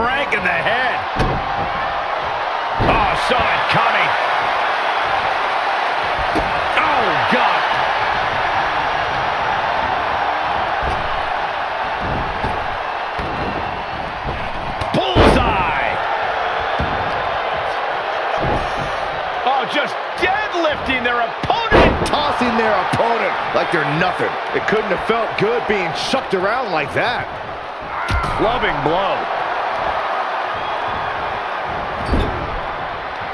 crank in the head. Oh, saw it coming. Oh, God. Bullseye. Oh, just deadlifting their opponent. Tossing their opponent like they're nothing. It couldn't have felt good being chucked around like that. Loving blow.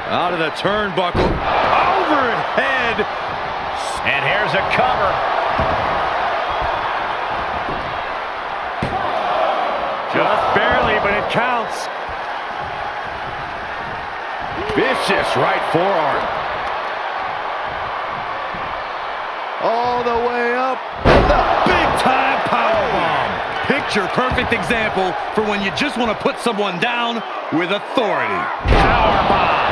Out of the turnbuckle. Overhead. And here's a cover. Just barely, but it counts. Vicious right forearm. All the way up. The big-time powerbomb. Picture-perfect example for when you just want to put someone down with authority. Powerbomb.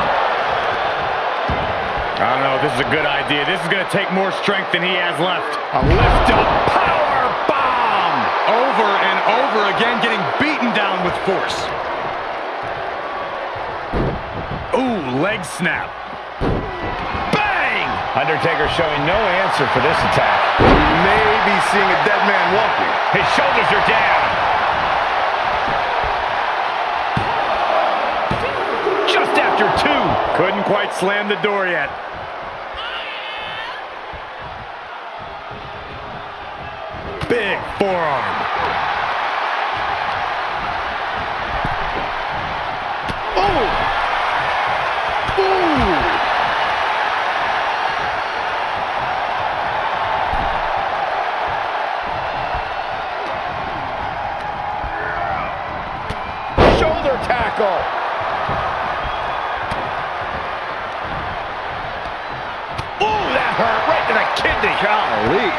I don't know if this is a good idea. This is going to take more strength than he has left. A lift-up powerbomb. Over and over again, getting beaten down with force. Ooh, leg snap. Bang! Undertaker showing no answer for this attack. We may be seeing a dead man walking. His shoulders are down. Just after 2. Couldn't quite slam the door yet. Big forearm. Oh! Ooh! Shoulder tackle. Ooh, that hurt right to the kidney. Golly.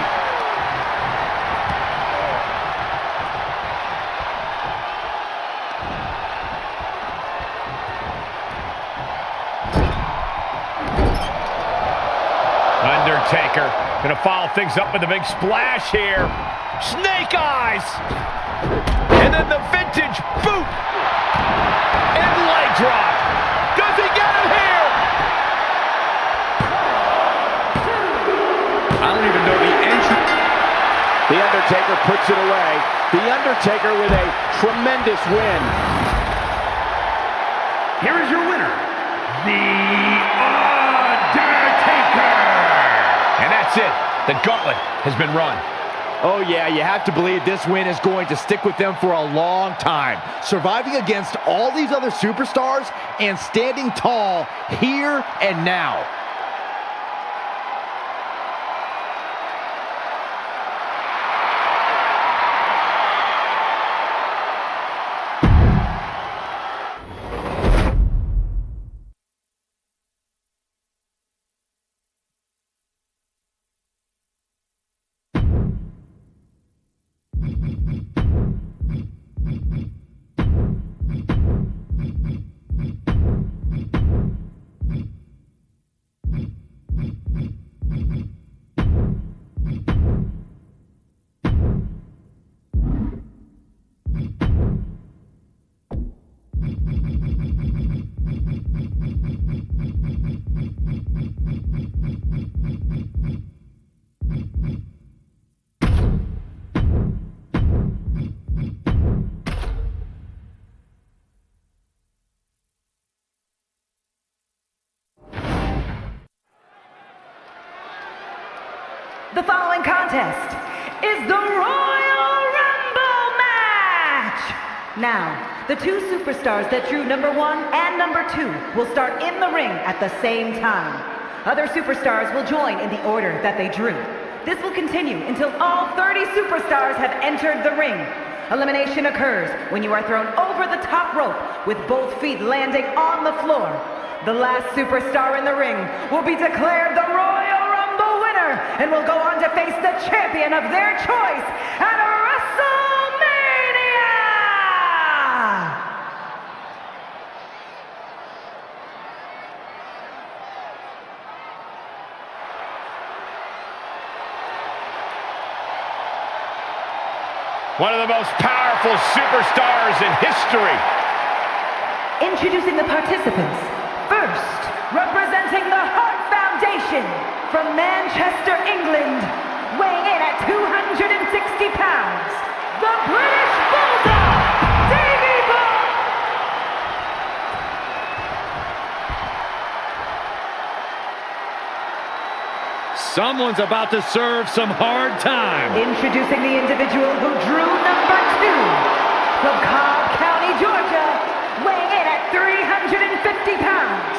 Undertaker gonna follow things up with a big splash here. Snake eyes. And then the vintage boot. And leg drop. Does he get him here? I don't even know the entry. The Undertaker puts it away. The Undertaker with a tremendous win. Here is your winner, The Undertaker. And that's it. The gauntlet has been run. Oh yeah, you have to believe this win is going to stick with them for a long time. Surviving against all these other superstars and standing tall here and now. The following contest is the Royal Rumble match! Now, the 2 superstars that drew number 1 and number 2 will start in the ring at the same time. Other superstars will join in the order that they drew. This will continue until all 30 superstars have entered the ring. Elimination occurs when you are thrown over the top rope with both feet landing on the floor. The last superstar in the ring will be declared the Royal Rumble winner and will go on to face the champion of their choice at WrestleMania! One of the most powerful superstars in history Introducing the participants. First, representing the Heart Foundation from Manchester, England, weighing in at 260 pounds, the British Bulldog, Davey Boy! Someone's about to serve some hard time. Introducing the individual who drew number 2 from Cobb County, Georgia, weighing in at 350 pounds,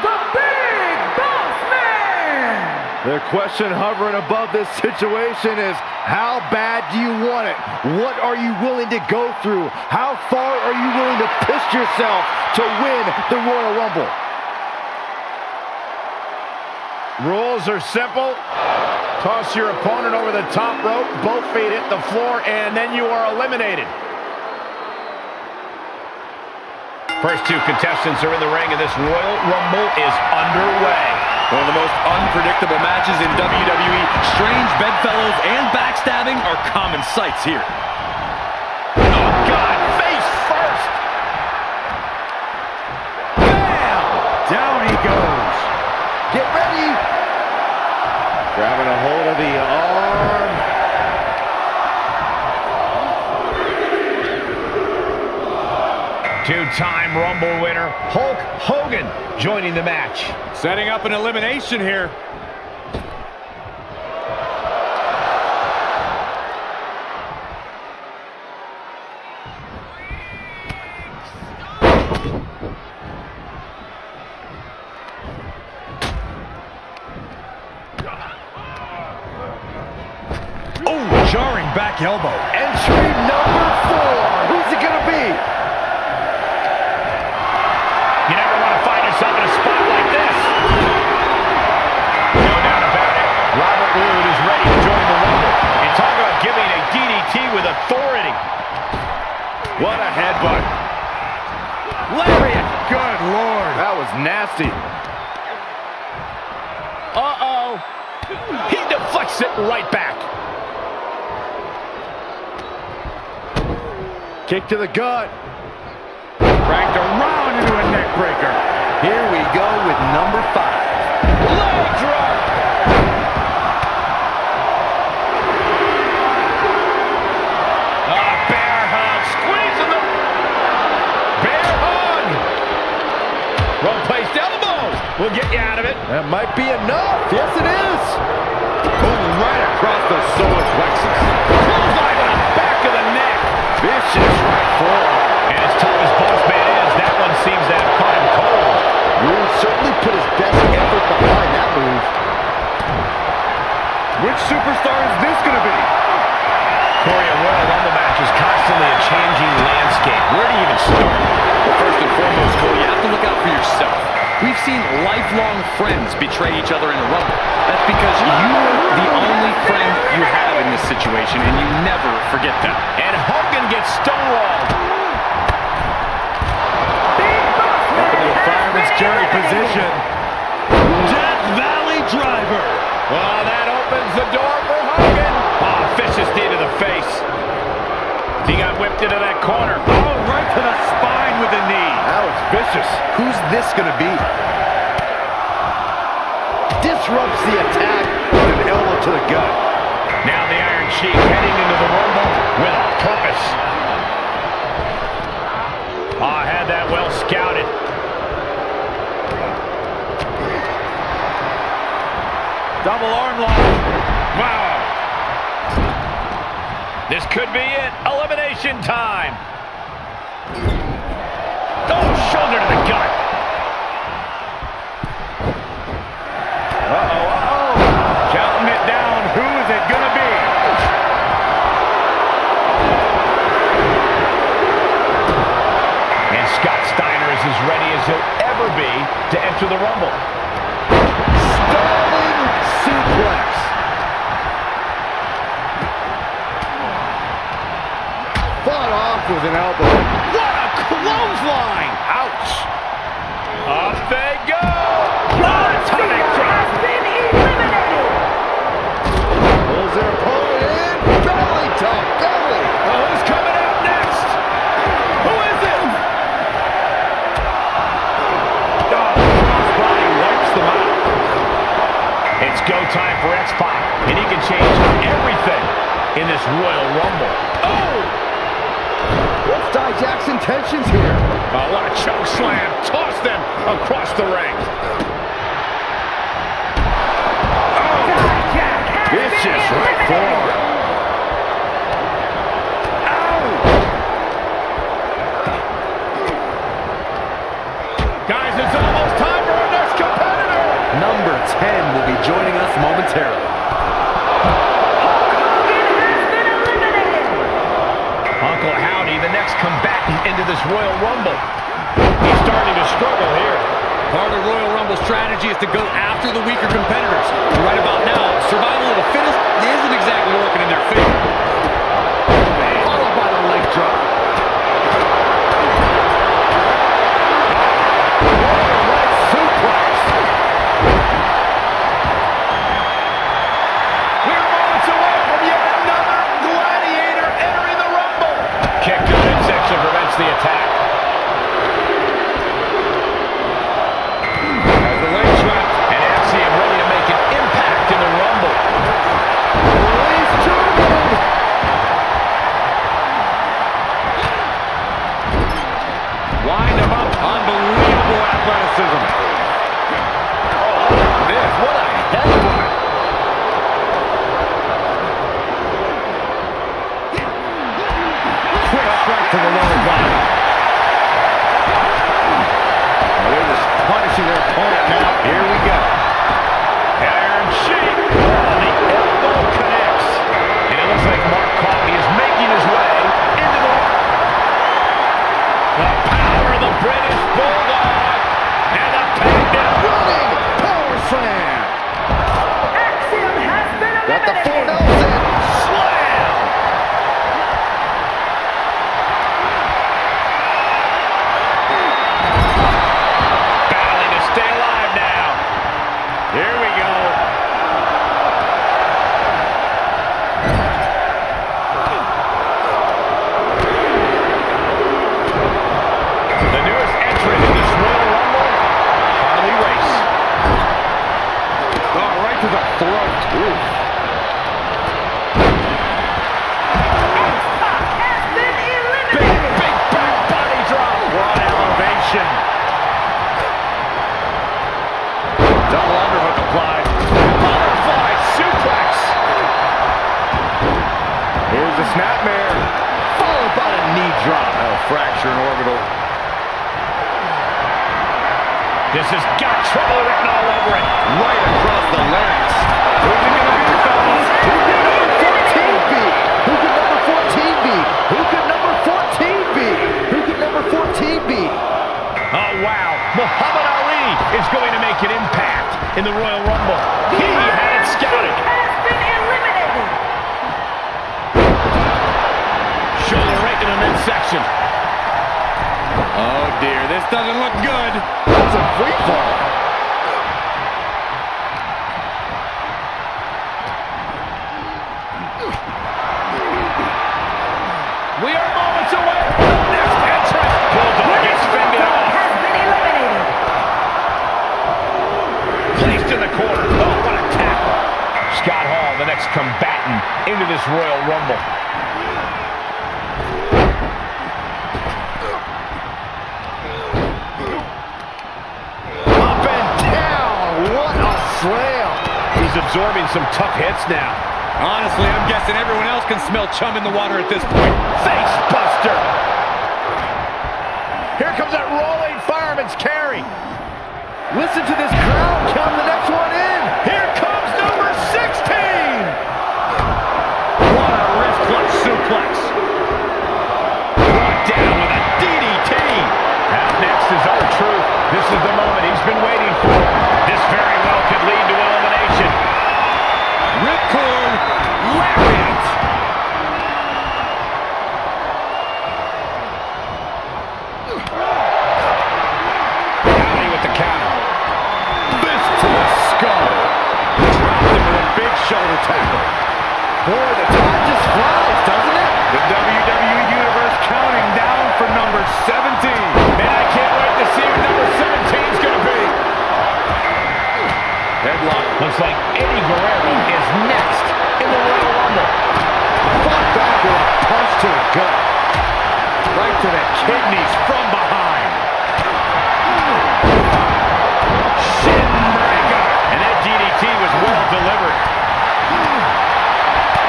the Big Boss Man! The question hovering above this situation is, how bad do you want it? What are you willing to go through? How far are you willing to push yourself to win the Royal Rumble? Rules are simple. Toss your opponent over the top rope, both feet hit the floor, and then you are eliminated. First 2 contestants are in the ring, and this Royal Rumble is underway. One of the most unpredictable matches in WWE. Strange bedfellows and backstabbing are common sights here. Oh, God, face first. Bam! Down he goes. Get ready. Grabbing a hold of the arm. Two-time Rumble winner, Hulk Hogan, joining the match. Setting up an elimination here. Oh, jarring back elbow. Entry number 4. Who's it gonna be? You never want to find yourself in a spot like this. No doubt about it. Robert Roode is ready to join the Rumble. And talk about giving a DDT with authority. What a headbutt. Lariat. Good Lord. That was nasty. Uh-oh. He deflects it right back. Kick to the gut. Cranked around into a neck breaker. Here we go with number 5. Leg drop. Bear hug. Squeezing the bear hug. Wrong placed elbow. We'll get you out of it. That might be enough. Yes, it is. Oh, right across the solar plexus. Clothesline to the back of the neck. Vicious right forearm. And as tough as Boss Man is, that one seems to have caught him cold. Roode certainly put his best effort behind that move. Which superstar is this going to be? Corey, a Royal Rumble match is constantly a changing landscape. Where do you even start? Well, first and foremost, Cole, you have to look out for yourself. We've seen lifelong friends betray each other in the Rumble. That's because you're the only friend you have in this situation, and you never forget that. And Hogan gets stonewalled. Up into the fireman's carry position. Death Valley Driver. Well, that opens the door for Hogan. Oh, vicious knee to the face. He got whipped into that corner. Oh, right to the spine with the knee. That was vicious. Who's this going to be? Disrupts the attack with an elbow to the gut. Now the Iron Sheik heading into the Rumble with a purpose. Oh, had that well scouted. Double arm lock. Wow. This could be it. Elimination time. Oh, shoulder to the gut. Uh-oh. Counting it down. Who is it going to be? And Scott Steiner is as ready as he'll ever be to enter the Rumble. Stalling suplex. Fought off with an elbow. What a clothesline! Ouch! Up they go! Atomic drop! Been eliminated! Pulls their opponent in. Belly to belly. Oh, who's coming out next? Who is it? time for X-Pac, and he can change everything in this Royal Rumble. Oh! What's Nia Jackson tensions here? Oh, what a choke slam. Toss them across the ring. Vicious right forearm. Ow! Guys, it's almost time for our next competitor. Number 10 will be joining us momentarily. Uncle Howdy, the next combatant into this Royal Rumble. He's starting to struggle here. Part of Royal Rumble strategy is to go after the weaker competitors. And right about now, survival of the fittest isn't exactly working in their favor. Followed by the leg drop. Leg suplex. We're moments away from yet another gladiator entering the Rumble. Kick to the midsection prevents the attack. As the leg trap, and Axiom ready to make an impact in the Rumble. Release German. Wind him up. Unbelievable athleticism. Oh, this, what a headbutt. Quick strike to the lower body. They're just punishing their opponent now. Here we go. Iron Sheik. Oh, the elbow connects. And it looks like Mark Coffey is making his way into the power of the British Bulldog. And the peg down. Running power slam. Axiom has been Got the eliminated. 4 L's in. Slam. Battling to stay alive now. Here we go. The newest entrant in this Royal Rumble, Harley Race. Oh, right to the throat. Ooh. X-Pac has been Big, eliminated. big back body drop. What elevation. Double underhook applied. Butterfly suplex. Here's the snapmare. Followed by a knee drop. Oh, fracture and orbital. This has got trouble written all over it. Right across the larynx. Who's it gonna be, fellas? Who could number 14 be? Who could number 14 be? Who could number 14 be? Who could number 14 be? Oh, wow. Muhammad Ali is going to make an impact in the Royal Rumble. He had it scouted. Has been eliminated. Shoulder right in the midsection. Oh, dear. This doesn't look good. That's a free fall. We are moments away from the next entrant. Bulldog gets fended off. Has been eliminated. Placed in the corner. Oh, what a tackle. Scott Hall, the next combatant into this Royal Rumble. Up and down. What a slam. He's absorbing some tough hits now. Honestly, I'm guessing everyone else can smell chum in the water at this point. Face buster. Here comes that rolling fireman's carry. Listen to this crowd count the next one in. Here comes number 16. What a wrist clutch suplex. Brought down with a DDT. Out next is R-Truth. This is the moment he's been waiting for. This very well could lead to elimination. Ripcord lariat. Howdy with the counter. Fist to the skull. Dropped him with a big shoulder tackle. Boy, the time just flies, doesn't it? The Looks like Eddie Guerrero is next in the Royal Rumble. Fought back with a punch to the gut. Right to the kidneys from behind. Shinbreaker. And that DDT was well delivered.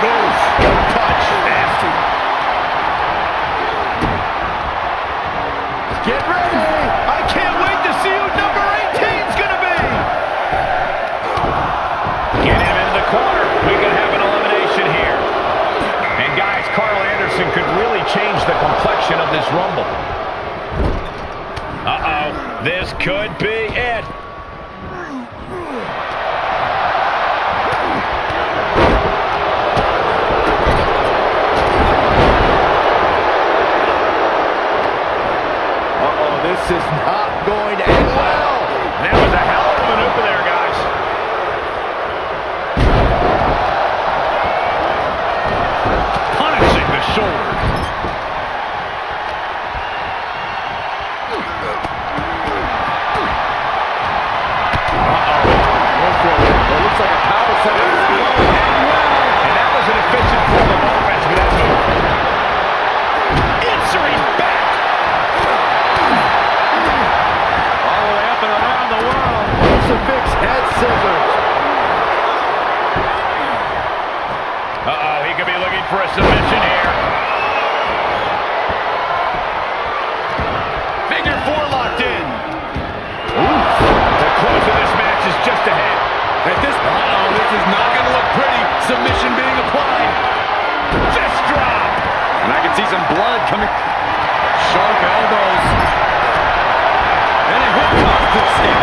Goes. Good punch. Nasty. Get ready! I can't wait to see who number 18's going to be. Get him into the corner. We could have an elimination here. And guys, Carl Anderson could really change the complexion of this Rumble. Uh-oh. This could be it. This is not going to end well. That was a hell of a maneuver there, guys. Punishing the shoulder. It looks like a power set. And that was an efficient form of offense with that move. Answering back. Crucifix head scissors. Uh-oh, he could be looking for a submission here. Figure four locked in. Oof. The close of this match is just ahead. At this point, this is not going to look pretty. Submission being applied. Just drop. And I can see some blood coming. Sharp elbows. And a hip toss to the skin.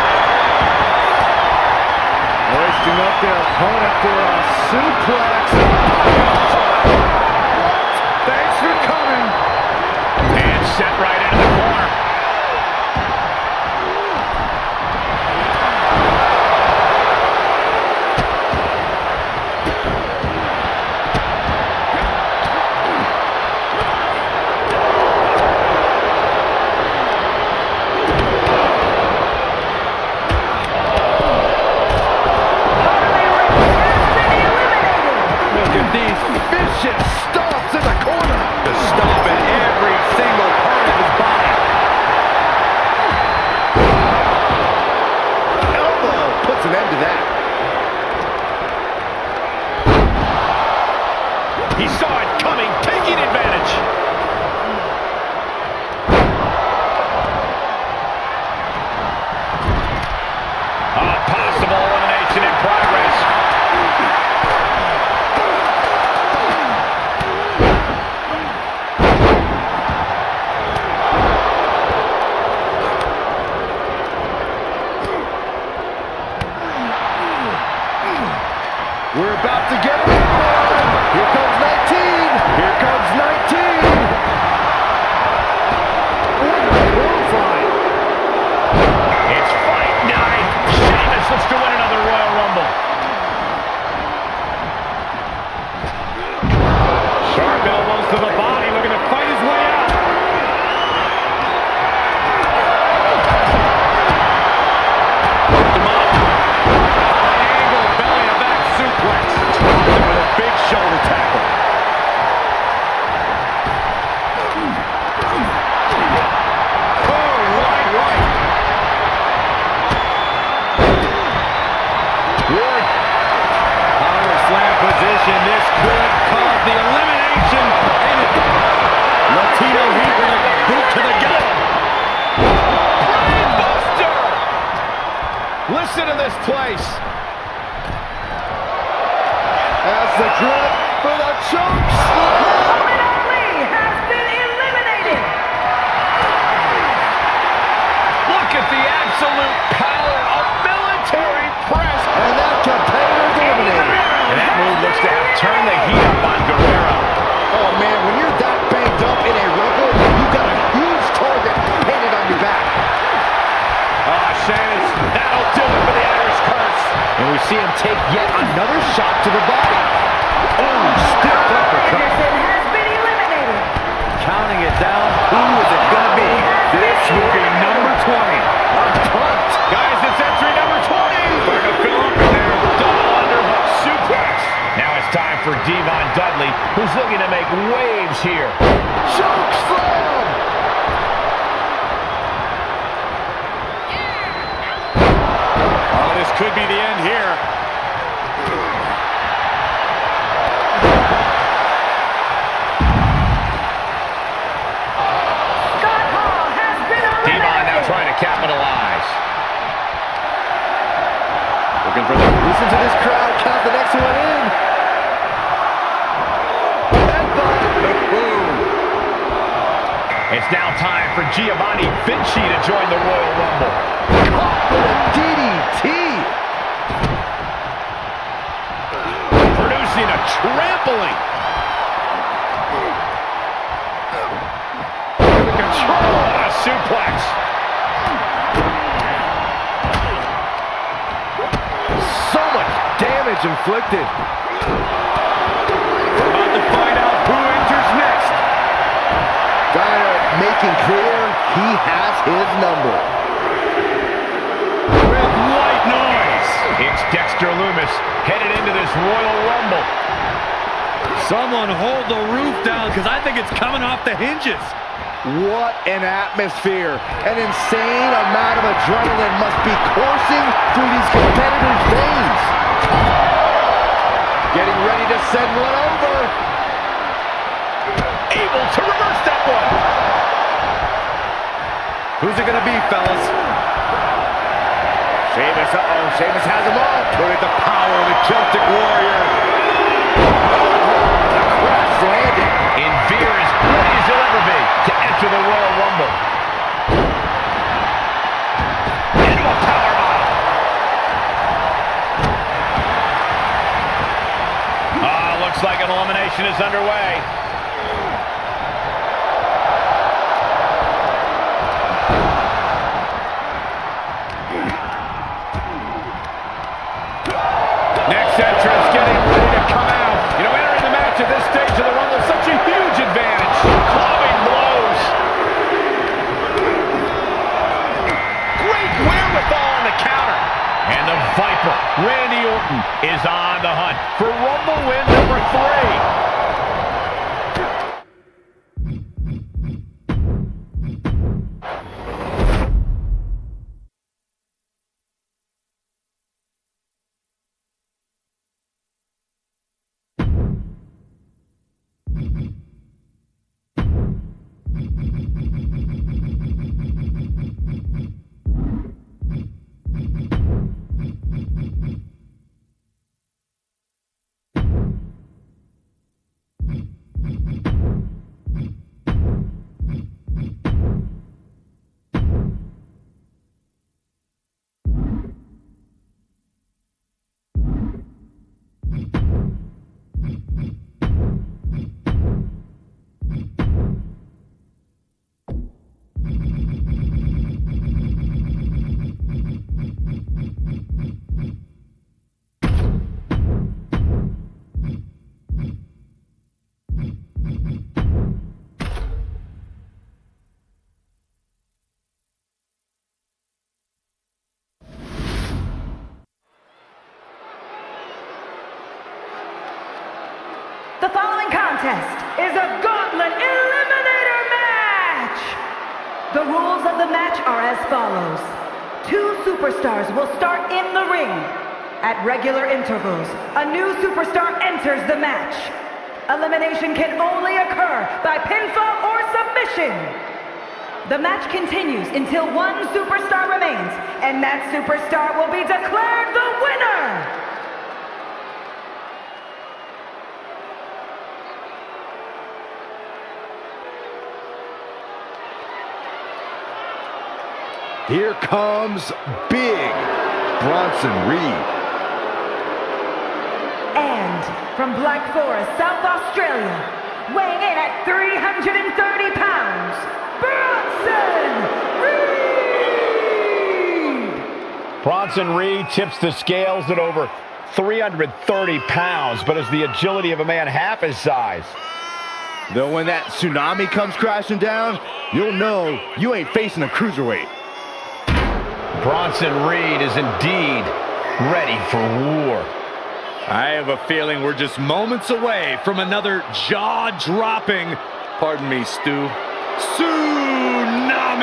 Hoisting up their opponent for a suplex. Thanks for coming. And set right into the corner. Stomps in the corner. The stomp in every single part of his body. Elbow puts an end to that. He saw it coming, taking advantage. A possible elimination in progress. We're about to get it. Here comes 19. Here comes 19. Horrifying. It's fight night. Sheamus looks to win another Royal Rumble. Sharp elbows to the body, looking to fight his way out. Hooked him up. High angle, belly to back suplex. Dropped him with a big shoulder tackle. Power slam position. This could cause the elimination. And Latino heat with a boot to the gut. Buster! Listen to this place. As the grip for the choke slam. Muhammad Ali has been eliminated. Look at the absolute power of military press. And that competitor's eliminated. And that move looks to have turned the heat up on Guerrero. Oh man, when you're that banged up in a rumble, you've got a huge target painted on your back. Sheamus, that'll do it for the Irish Curse. And we see him take yet another shot to the body. Oh, stiff uppercut. Anderson has been eliminated. Counting it down. Who is it going to be? This will be number 20. A punt. Guys, it's entry number 20. Starting to fill up in there. on Dudley, who's looking to make waves here. Choke slam! Oh, this could be the end here. Devon now trying to capitalize. Looking for the... Listen to this crowd count the next one in. It's now time for Giovanni Vinci to join the Royal Rumble. Caught with a DDT. Producing a trampling. Under control. A suplex. So much damage inflicted. We're about to find out who enters next. Diner making clear he has his number. With white noise. It's Dexter Lumis headed into this Royal Rumble. Someone hold the roof down because I think it's coming off the hinges. What an atmosphere. An insane amount of adrenaline must be coursing through these competitors' veins. Getting ready to send one over. Able to reverse that one. Who's it going to be, fellas? Sheamus, Sheamus has him up. Look at the power of the Celtic Warrior. Crash landing. And Veer is ready as he'll ever be to enter the Royal Rumble. Into a powerbomb. Looks like an elimination is underway. Next entrance getting ready to come out. You know, entering the match at this stage of the Rumble is such a huge advantage. Clubbing blows. Great wherewithal on the counter. And the Viper, Randy Orton, is on the hunt for Rumble win number 3. The following contest is a Gauntlet eliminator match! The rules of the match are as follows. 2 superstars will start in the ring. At regular intervals, a new superstar enters the match. Elimination can only occur by pinfall or submission. The match continues until one superstar remains, and that superstar will be declared the winner! Here comes Big Bronson Reed. And from Black Forest, South Australia, weighing in at 330 pounds, Bronson Reed! Bronson Reed tips the scales at over 330 pounds, but has the agility of a man half his size. Though when that tsunami comes crashing down, you'll know you ain't facing a cruiserweight. Bronson Reed is indeed ready for war. I have a feeling we're just moments away from another jaw-dropping, pardon me, Stu, tsunami!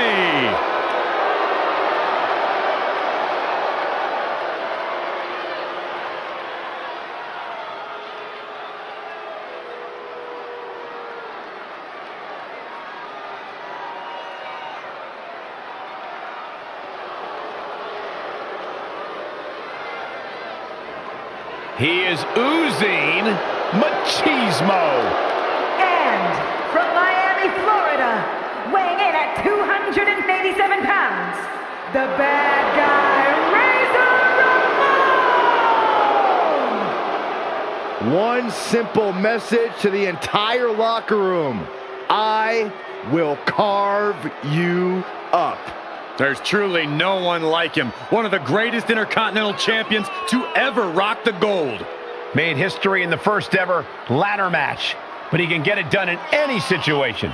He is oozing machismo. And from Miami, Florida, weighing in at 287 pounds, the bad guy, Razor Ramon! One simple message to the entire locker room. I will carve you up. There's truly no one like him. One of the greatest Intercontinental Champions to ever rock the gold. Made history in the first ever ladder match, but he can get it done in any situation.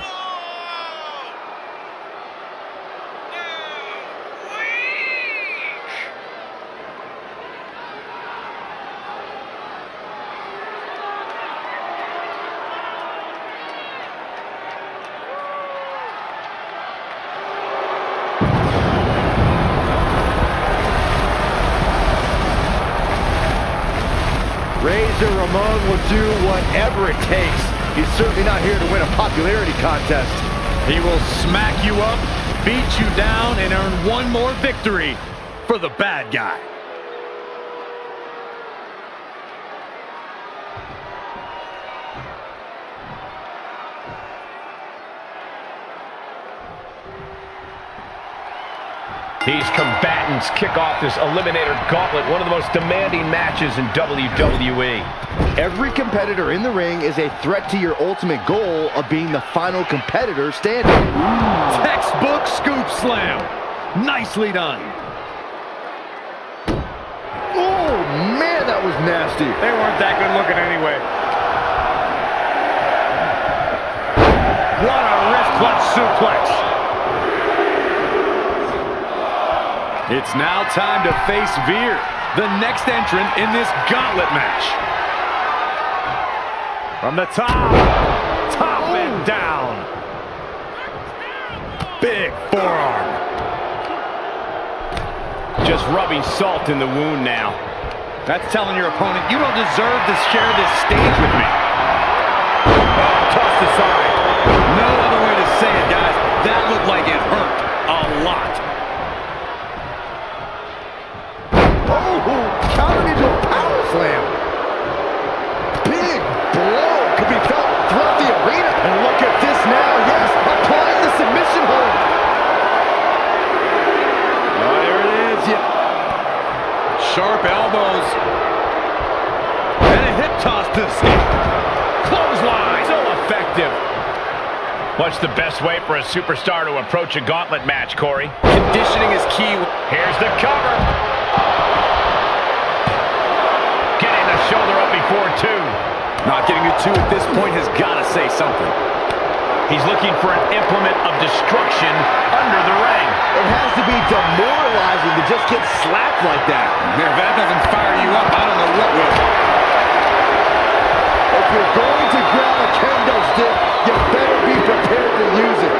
Razor Ramon will do whatever it takes. He's certainly not here to win a popularity contest. He will smack you up, beat you down, and earn one more victory for the bad guy. These combatants kick off this eliminator gauntlet, one of the most demanding matches in WWE. Every competitor in the ring is a threat to your ultimate goal of being the final competitor standing. Textbook scoop slam. Nicely done. Oh, man, that was nasty. They weren't that good looking anyway. What a wrist clutch suplex. It's now time to face Veer, the next entrant in this gauntlet match. From the top and down. Big forearm. Just rubbing salt in the wound now. That's telling your opponent, you don't deserve to share this stage with me. Tossed aside. No other way to say it, guys. That looked like it hurt a lot. Countered into a power slam. Big blow could be felt throughout the arena. And look at this now. Yes, applying the submission hold. Oh, there it is. Yeah. Sharp elbows. And a hip toss to escape. Clothesline. So effective. What's the best way for a superstar to approach a gauntlet match, Corey? Conditioning is key. Here's the cover. Getting the shoulder up before two. Not getting to two at this point has got to say something. He's looking for an implement of destruction under the ring. It has to be demoralizing to just get slapped like that. If that doesn't fire you up, I don't know what will. If you're going to grab a kendo stick, you better be prepared to use it.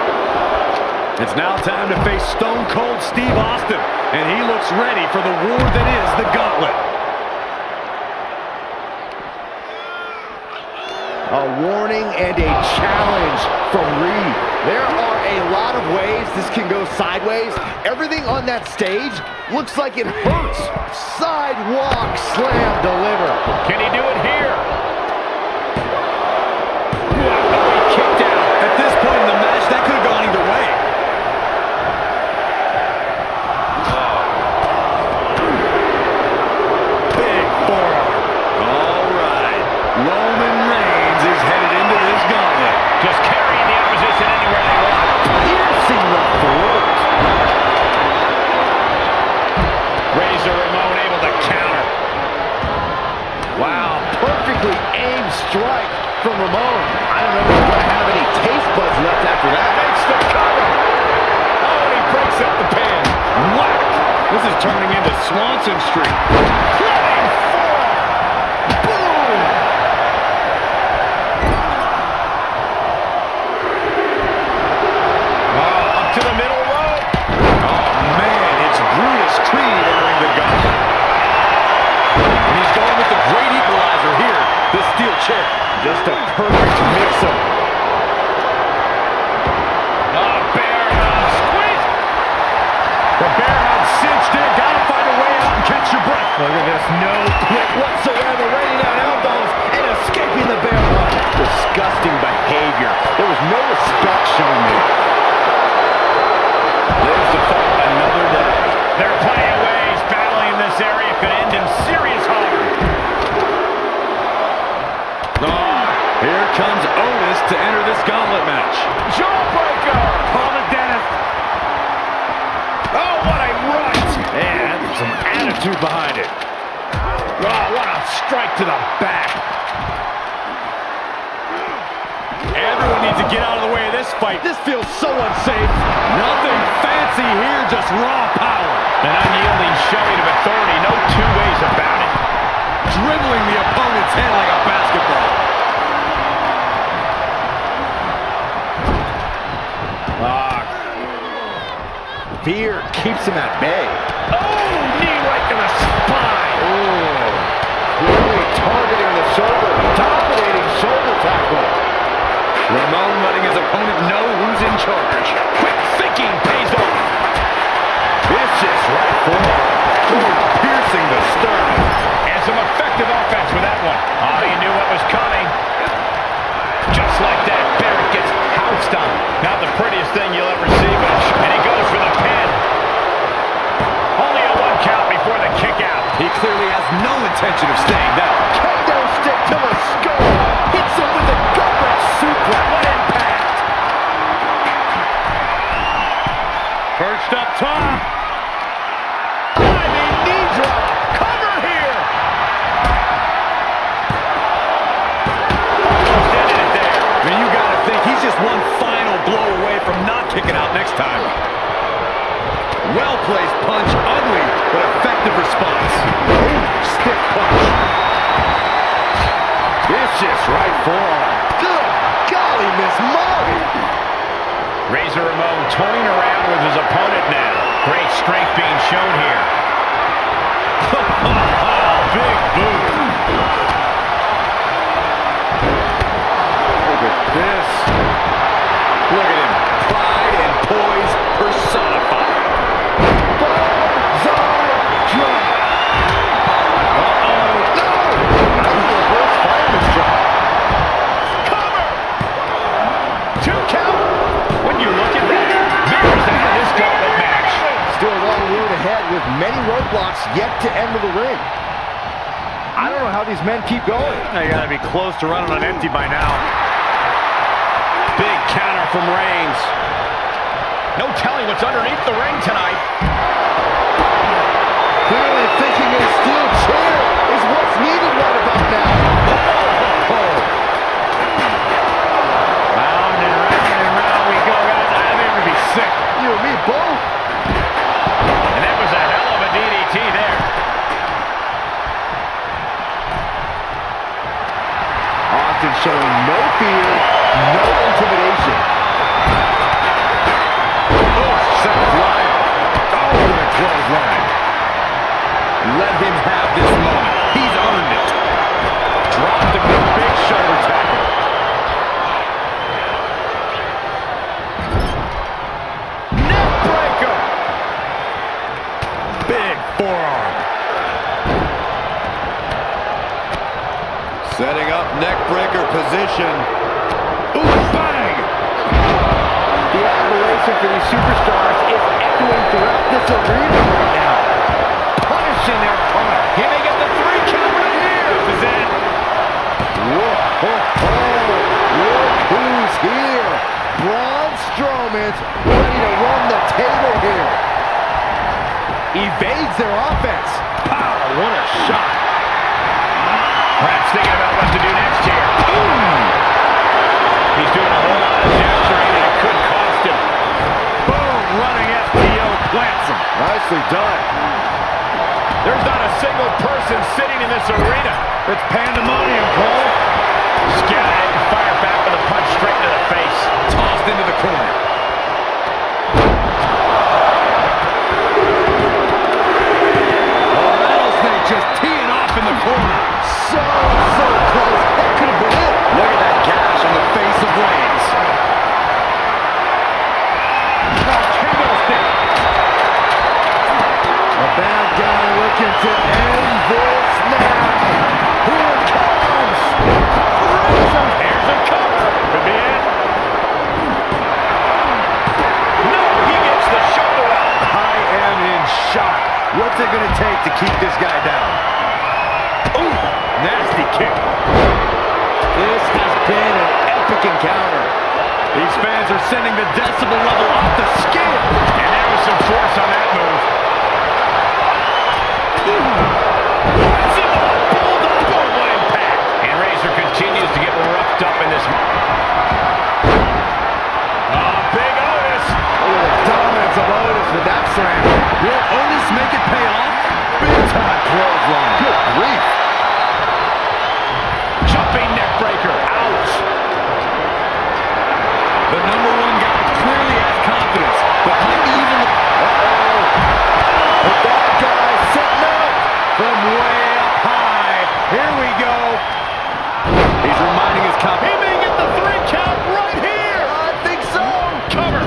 It's now time to face Stone Cold Steve Austin, and he looks ready for the war that is the Gauntlet. A warning and a challenge from Reed. There are a lot of ways this can go sideways. Everything on that stage looks like it hurts. Sidewalk slam deliver. Can he do it here? Wow, he kicked out. At this point in the match, that could have gone either way. Big forearm. All right. Roman Reigns is headed into this gauntlet. Just carrying the opposition anywhere they want. Piercing the throat. Razor Ramon able to counter. Wow, perfectly aimed strike from Ramon. I don't know if he's going to have any taste buds left after that. Makes the cover. Oh, and he breaks up the pin. Whack! This is turning into Swanson Street. Flying forearm. Mix him. Oh, bear hug. Squeeze. The bear hug cinched in. Got to find a way out and catch your breath. Look at this. No quit whatsoever. Raining down elbows and escaping the bear hug. Disgusting behavior. There was no respect shown there. Lives to fight another day. There are plenty of ways battling in this area could end in serious harm. Here comes Otis to enter this gauntlet match. Jawbreaker! Call the dentist. Oh, what a right! And some attitude behind it. Oh, what a strike to the back. Everyone needs to get out of the way of this fight. This feels so unsafe. Nothing fancy here, just raw power. An unyielding showing of authority, no two ways about it. Dribbling the opponent's head like a basketball. Fear keeps him at bay. Oh, knee right to the spine. Oh, clearly targeting the shoulder. Dominating shoulder tackle. Ramon letting his opponent know who's in charge. Quick thinking pays off. Vicious right forward. Piercing the sternum. And some effective offense with that one. Oh, he knew what was coming. Just like that, Barrett gets housed on. Not the prettiest thing you'll ever see, and he goes for the pin. Only a 1 count before the kick out. He clearly has no intention of staying down. Kendo stick to the skull. Hits him with a gut-wrench suplex. What impact! Perched up top. Diving knee drop. Cover here. Almost ended it there. I mean, you gotta think he's just one final blow away from not kicking out next time. Well-placed punch, ugly, but effective response. Ooh, stiff punch. Vicious right forearm. Good golly, Miss Molly. Razor Ramon toying around with his opponent now. Great strength being shown here. Big boot. Look at this. Look at him. Pride and poise personified. Bullseye drop. Uh-oh. No! That was the reverse fireman's drop. Cover! 2 count. When you look at that, there's the end of this gauntlet match. Still a long road ahead with many roadblocks yet to enter the ring. I don't know how these men keep going. They gotta be close to running on empty by now. Big counter from Reigns. No telling what's underneath the ring tonight. Clearly thinking a steel chair is what's needed right about now. Round and round we go, guys. I'm going to be sick. You and me both. And that was a hell of a DDT there. Austin showing no fear, no intimidation. Set fly. Oh, the clothesline. Let him have this moment. He's earned it. Dropped him with a big shoulder tackle. Neck breaker. Big forearm. Setting up neck breaker position. Ooh, bang! The admiration for these superstars is echoing throughout this arena right now. Punishing their opponent. He may get the 3 count right here. This is it. Whoa, ho, ho. Look who's here. Braun Strowman's ready to run the table here. Evades their offense. Pow, what a shot. Perhaps thinking about what to do next here. He's doing a whole lot of gesturing, and it could cost him. Boom, running FTO plants him. Nicely done. There's not a single person sitting in this arena. It's pandemonium, Cole. Scattered and fired back with a punch straight to the face. Tossed into the corner. Rattlesnake just teeing off in the corner. So close. That could have been it. Look at that gash encounter. These fans are sending the decibel level off the scale. And there was some force on that move. What impact. And Razor continues to get roughed up in this. Big Otis. Look at the dominance of Otis with that slam. Will Otis make it pay off? Big time clothesline. Good grief. Jumping neck breaker. Ouch. The #1 guy clearly has confidence, but might even... The bad guy setting up From way up high. Here we go. He's reminding his He company. may get the 3 count right here. I think so. Cover.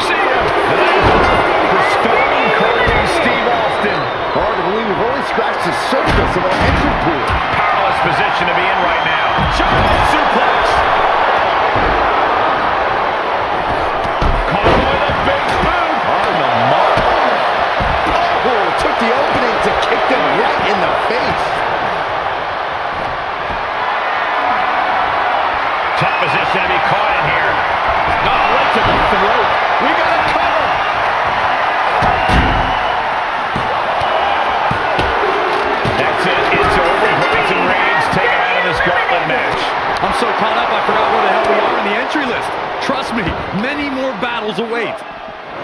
See ya. For Stone Cold Steve Austin. Hard to believe we've only scratched the surface of our entry pool. Powerless position to be in right now. Giant suplex. Caught with a big boot. On the mark. Oh, took the opening to kick them right in the face. Tough position to be caught in here. Right to the throat. We got a cover. That's it. It's over. Bryson Reigns taken out of this Gauntlet match. I'm so caught up, I forgot where the hell we are in the entry list. Trust me, many more battles await.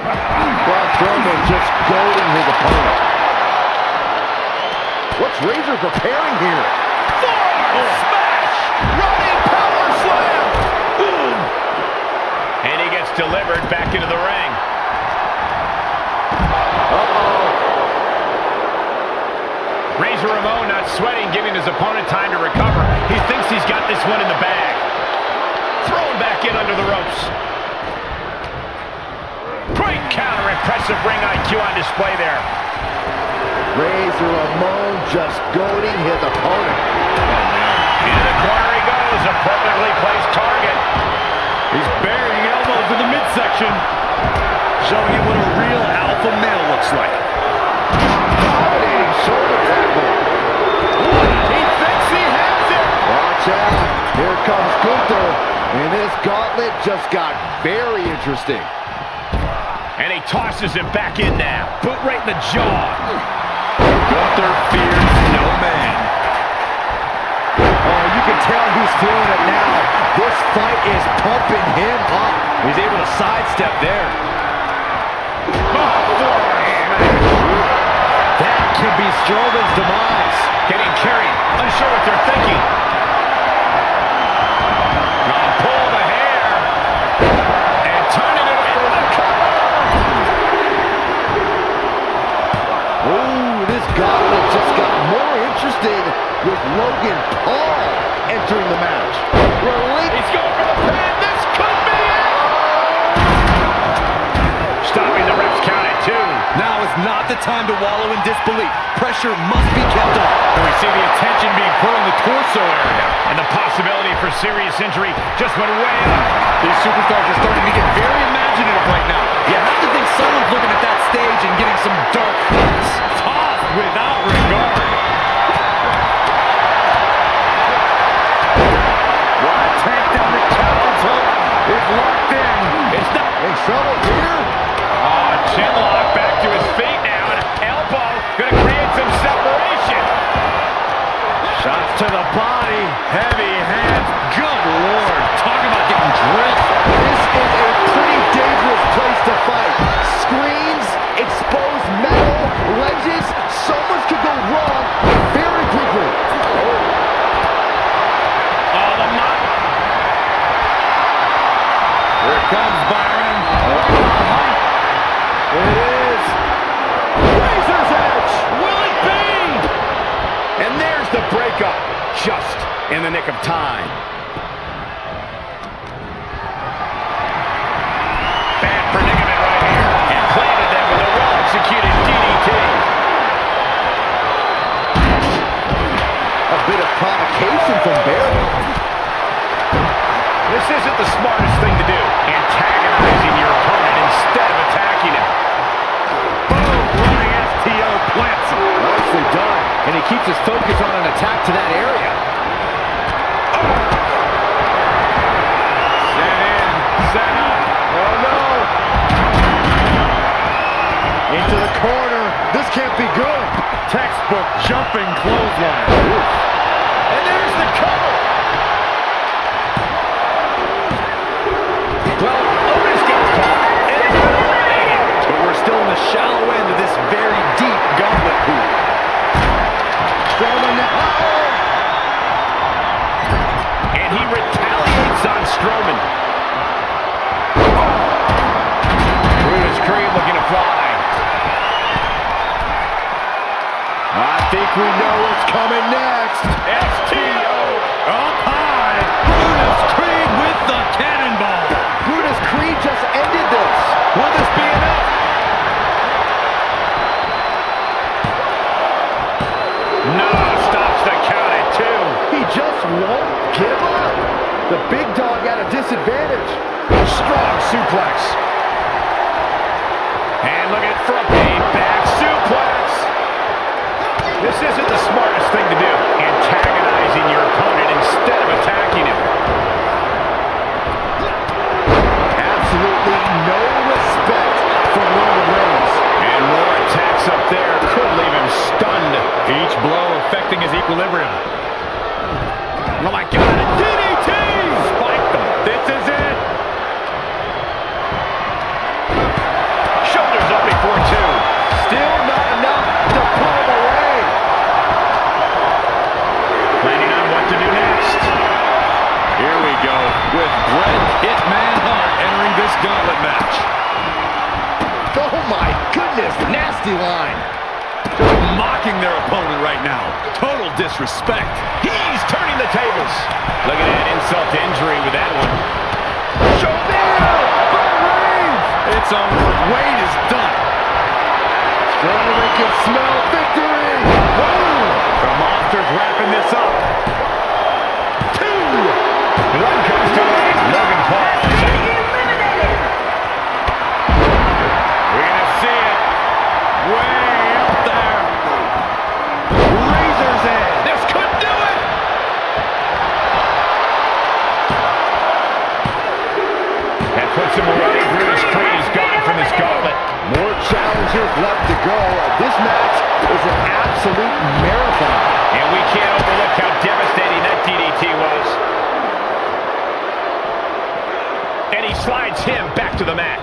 Braun Strowman just goading his opponent. What's Razor preparing here? Smash! Running power slam! Boom! And he gets delivered back into the ring. Razor Ramon not sweating, giving his opponent time to recover. He thinks he's got this one in the bag. Thrown back in under the ropes. Great counter, impressive ring IQ on display there. Razor Ramon just goading his opponent. Into the corner he goes, a perfectly placed target. He's burying elbows in the midsection, showing him what a real alpha male looks like. Dominating shoulder tackle. He thinks he has it. Watch out. Here comes Gunther. And this gauntlet just got very interesting. And he tosses him back in now. Boot right in the jaw. Gunther fears no man. Oh, you can tell he's feeling it now. This fight is pumping him up. He's able to sidestep there. That could be Strowman's demise. Getting carried. Unsure what they're thinking. Pull the hair. And turning it into the cover. Ooh, this gauntlet just got more interesting with Logan Paul entering the match. He's going for the pin. This could be it. Stopping the ref's count at 2. Now is not the time to wallow in disbelief. Pressure must be kept on. And we see the attention being put on the torso area. And the possibility for serious injury just went way up. These superstars are starting to get very imaginative right now. You have to think someone's looking at that stage and getting some dark thoughts. Tough without regard. Take down the count is locked in. It's not In trouble here. chin lock back to his feet now. And elbow going to create some separation. Shots to the body. Heavy hands. Good Lord. Talk about getting drilled. This is a pretty dangerous place to fight. Screens, exposed metal, ledges. So much could go wrong very quickly. Here comes Byron. It is Razor's Edge. Will it be? And there's the breakup. Just in the nick of time. Bad predicament right here. And planted them with a well-executed DDT. A bit of provocation from Barry. This isn't the smartest thing to do. Antagonizing your opponent instead of attacking him. Boom. Running STO plants him. Nicely done. And he keeps his focus on an attack to that area. Oh, corner. This can't be good. Textbook jumping clothesline. Oof. And there's the cover. Well, Otis gets caught and is eliminated. But we're still in the shallow end of this very deep gauntlet pool. Strowman now. And he retaliates on Strowman. Brutus Creed looking to fly. I think we know what's coming next. STO up high. Brutus Creed with the cannonball. Brutus Creed just ended this. Will this be enough? No, stops the count at 2. He just won't give up. The big dog at a disadvantage. Strong suplex. And looking for a back suplex. This isn't the smartest thing to do, antagonizing your opponent instead of attacking him. Absolutely no respect for Roman Reigns. And more attacks up there could leave him stunned. Each blow affecting his equilibrium. Oh my God, a DDT! Spiked them. This is it. Shoulders up before 2. Still not enough to pull him away. Planning on what to do next. Here we go with Bret Hitman Hart entering this gauntlet match. Oh my goodness, nasty line. Just mocking their opponent right now. Total disrespect. He's turning the tables. Look at that insult to injury with that one. Show there by Reigns. It's over. Wade is done. Strowman can smell victory. Boom. The Monster's wrapping this up. 2. One comes to Logan Paul. Eliminated. We're going to see it. Way up there. Razor's Edge. This could do it. That puts him away. Brutus Creed is gone from this gauntlet. More challengers left to go. This match is an absolute marathon. And we can't overlook how devastating that DDT was. And he slides him back to the mat.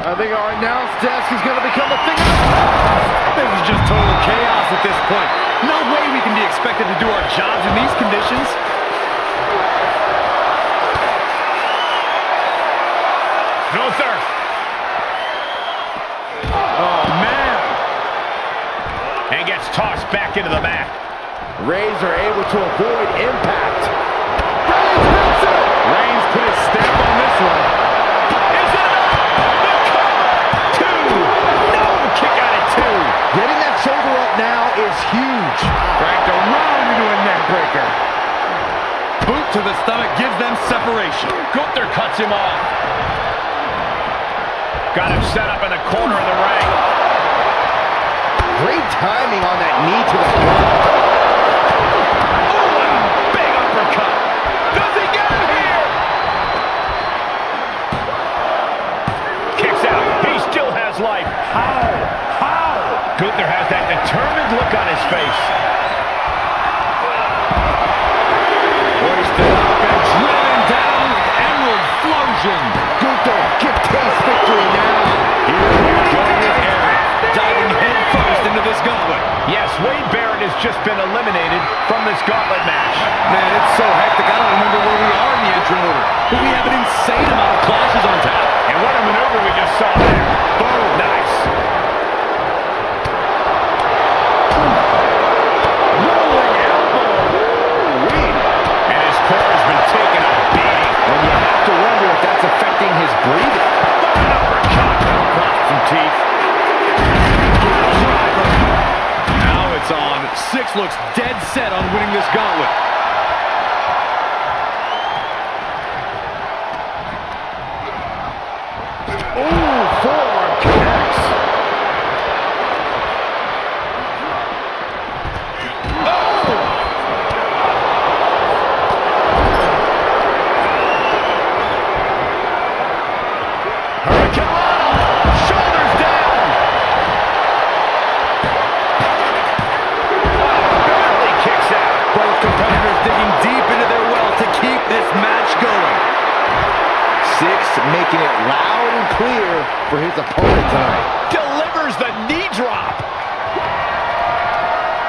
I think our announce desk is going to become a thing of the past. This is just total chaos at this point. No way we can be expected to do our jobs in these conditions. Luther. Oh, man. And gets tossed back into the mat. Razor able to avoid impact. Reigns put his stamp on this one. Is it enough? The cover. 2. No, kick out at 2. Getting that shoulder up now is huge. Cranked around into a neck breaker. Boot to the stomach gives them separation. Gunther cuts him off. Got him set up in the corner of the ring. Great timing on that knee to the gut. Oh, and a big uppercut. Does he get him here? Kicks out. He still has life. How? Gunther has that determined look on his face. Hoisted up and driven down with Emerald Flosion. Gunther can taste victory now. Here we are going with Eric, diving head first into this gauntlet. Yes, Wade Barrett has just been eliminated from this gauntlet match. Man, it's so hectic, I don't remember where we are in the entry order. But we have an insane amount of clashes on tap. And what a maneuver we just saw there. Boom, nice. Rolling elbow. And his core has been taking a beating. And you have to wonder if that's affecting his breathing. An uppercut. Crossed some teeth. Now it's on. Six looks dead set on winning this gauntlet. Ooh, forearm connects. Hurricane. Shoulders down. match going. Six making it loud and clear for his opponent tonight. Delivers the knee drop.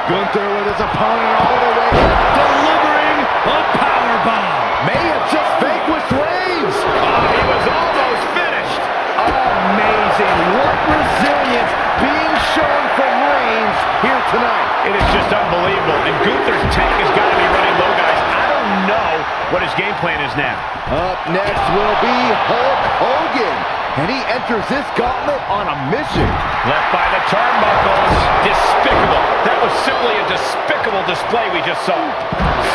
Gunther with his opponent all the way, delivering a powerbomb. May have just vanquished Reigns. Oh, he was almost finished. Amazing. What resilience being shown from Reigns here tonight. It is just unbelievable. And Gunther's tank has got to be running low, guys. I don't know what his game plan is now. Up next will be Hulk Hogan. And he enters this gauntlet on a mission. Left by the turnbuckles. Despicable. That was simply a despicable display we just saw.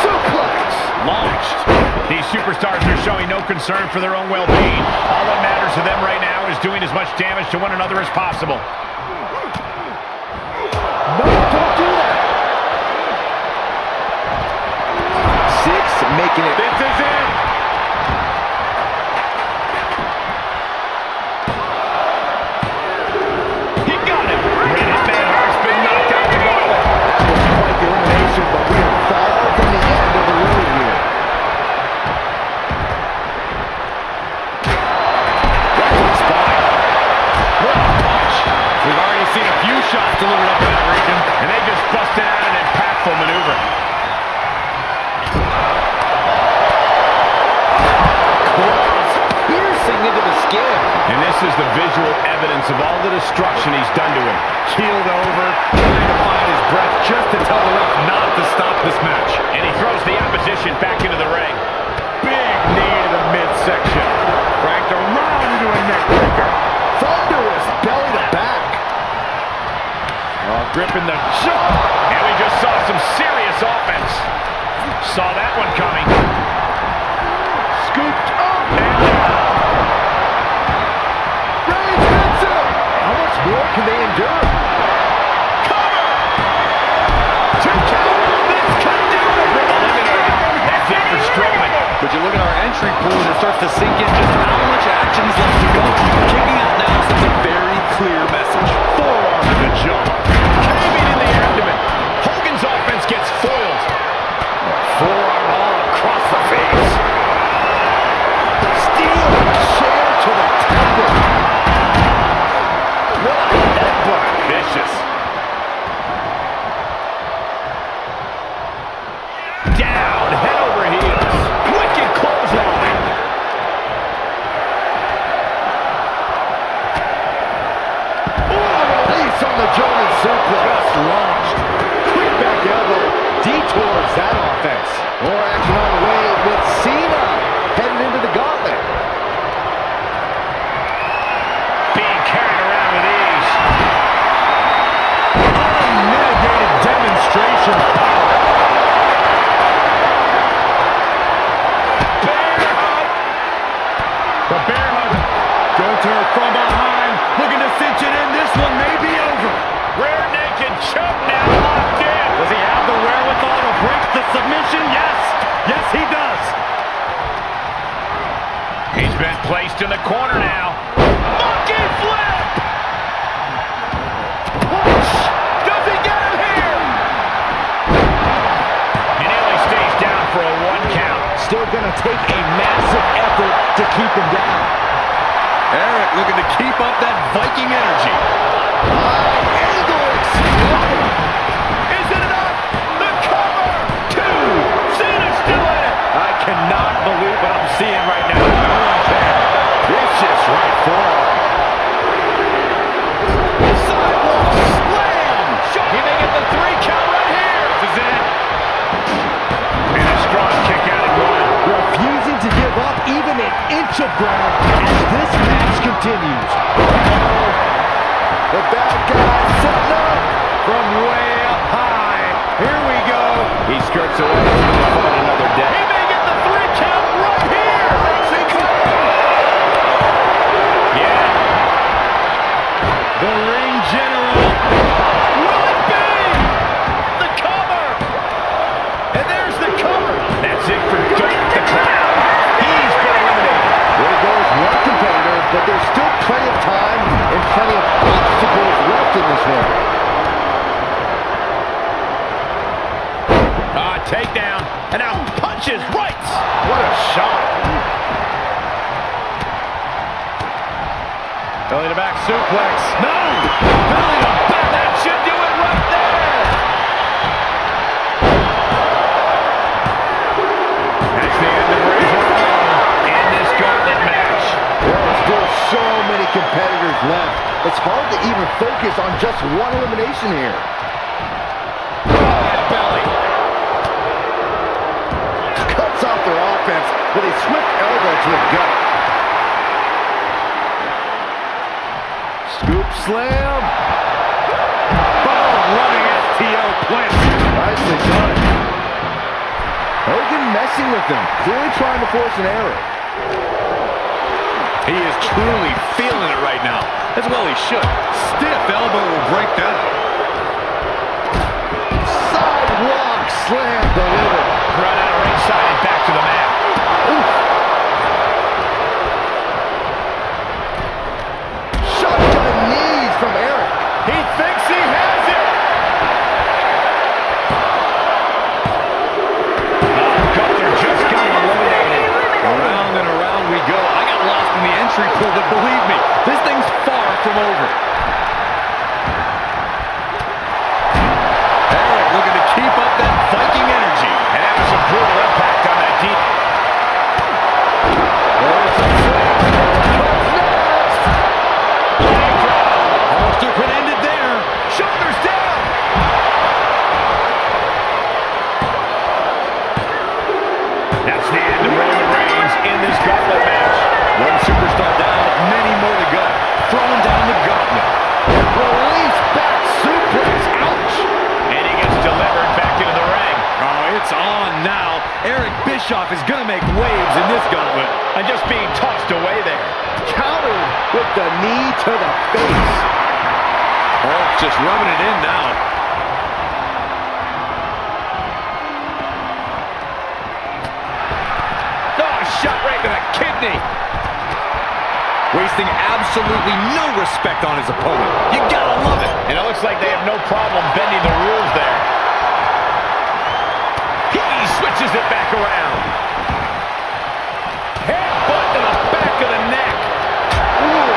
Suplex. Launched. These superstars are showing no concern for their own well-being. All that matters to them right now is doing as much damage to one another as possible. No, don't do that. Six making it. This is it. He got it. Red Man Hart's been knocked out the gauntlet. That was quite the elimination, but we are far from the end of the road here. Right to the spine. What a punch. We've already seen a few shots delivered up in that region, and they just busted out an impactful maneuver. Piercing into the skin. And this is the visual evidence of all the destruction he's done to him. Keeled over, trying to find his breath just to tell the ref not to stop this match. And he throws the opposition back into the ring. Big knee to the midsection. Cranked around into a neck breaker. Thunderous belly to back. Gripping the jaw. And we just saw some serious offense. Saw that one coming. Scooped up. And down. Reigns hits him. How much more can they endure? Cover. 2 count. This could do it. Eliminated. That's it for Strowman. But you look at our entry pool and it starts to sink in just how much action is left to go. Kicking out now sends a very clear message. Forearm to the jaw. Caving in the abdomen. Hogan's offense gets foiled. Forearm all across the face. Steel chair to the temple. What a headbutt. Vicious. Down, head over heels. Wicked clothesline. Release on the German suplex. Just launched. Quick back elbow. Detours that offense. More action on the way with Cena heading into the gauntlet. Being carried around with ease. Unmitigated demonstration of power. Bear hug. The bear hug. Gunther from behind. Looking to cinch it in. This one may be over. Rear naked choke now locked in. Does he have the wherewithal to break the submission? Yes. Yes, he does. He's been placed in the corner now. Monkey flip! Push! Does he get him here? He nearly stays down for a 1 count. Still going to take a massive effort to keep him down. Eric looking to keep up that Viking energy. Angle exploded. Is it enough? The cover! 2! Cena's still in it! I cannot believe what I'm seeing right now. No one can. Vicious right forearm. Sidewalk slam! He may get the 3 count right here! This is it. And a strong kick out at 1. Refusing to give up even an inch of ground as this match continues. The bad guy setting up from way up high. Here we go. He skirts away from another day. He may get the 3 count! punches, rights. What a shot. Belly to back suplex. No! Belly to back. That should do it right there. That's the end of Razor in this gauntlet match. There are still so many competitors left. It's hard to even focus on just one elimination here. Oh, belly. Cuts off their offense with a swift elbow to the gut. Scoop slam. Oh, running STO plant. Nicely done. Hogan messing with him, clearly trying to force an error. He is truly feeling it right now. As well he should. Stiff elbow will break down. Sidewalk slam delivered. Run out of ringside and back to the mat. Oof. Shotgun knees from Eric. He thinks he has it. Oh, Gunther just got eliminated. Around and around we go. I got lost in the entry pool, but believe me, this thing's far from over. Eric looking to keep up that Viking energy. And that was a brutal impact on that deep. Hollister could end it there. Shoulders down. That's the end of Roman Reigns in this gauntlet match. One superstar down, many more to go. Throwing down the gauntlet. Release back suplex. Ouch. And he gets delivered back into the ring. Oh, it's on now. Eric Bischoff is going to make waves in this gauntlet. And just being tossed away there. Countered with the knee to the face. Oh, just rubbing it in now. Oh, shot right to the kidney. Wasting absolutely no respect on his opponent. You gotta love it. And it looks like they have no problem bending the rules there. He switches it back around. Headbutt to the back of the neck. Ooh.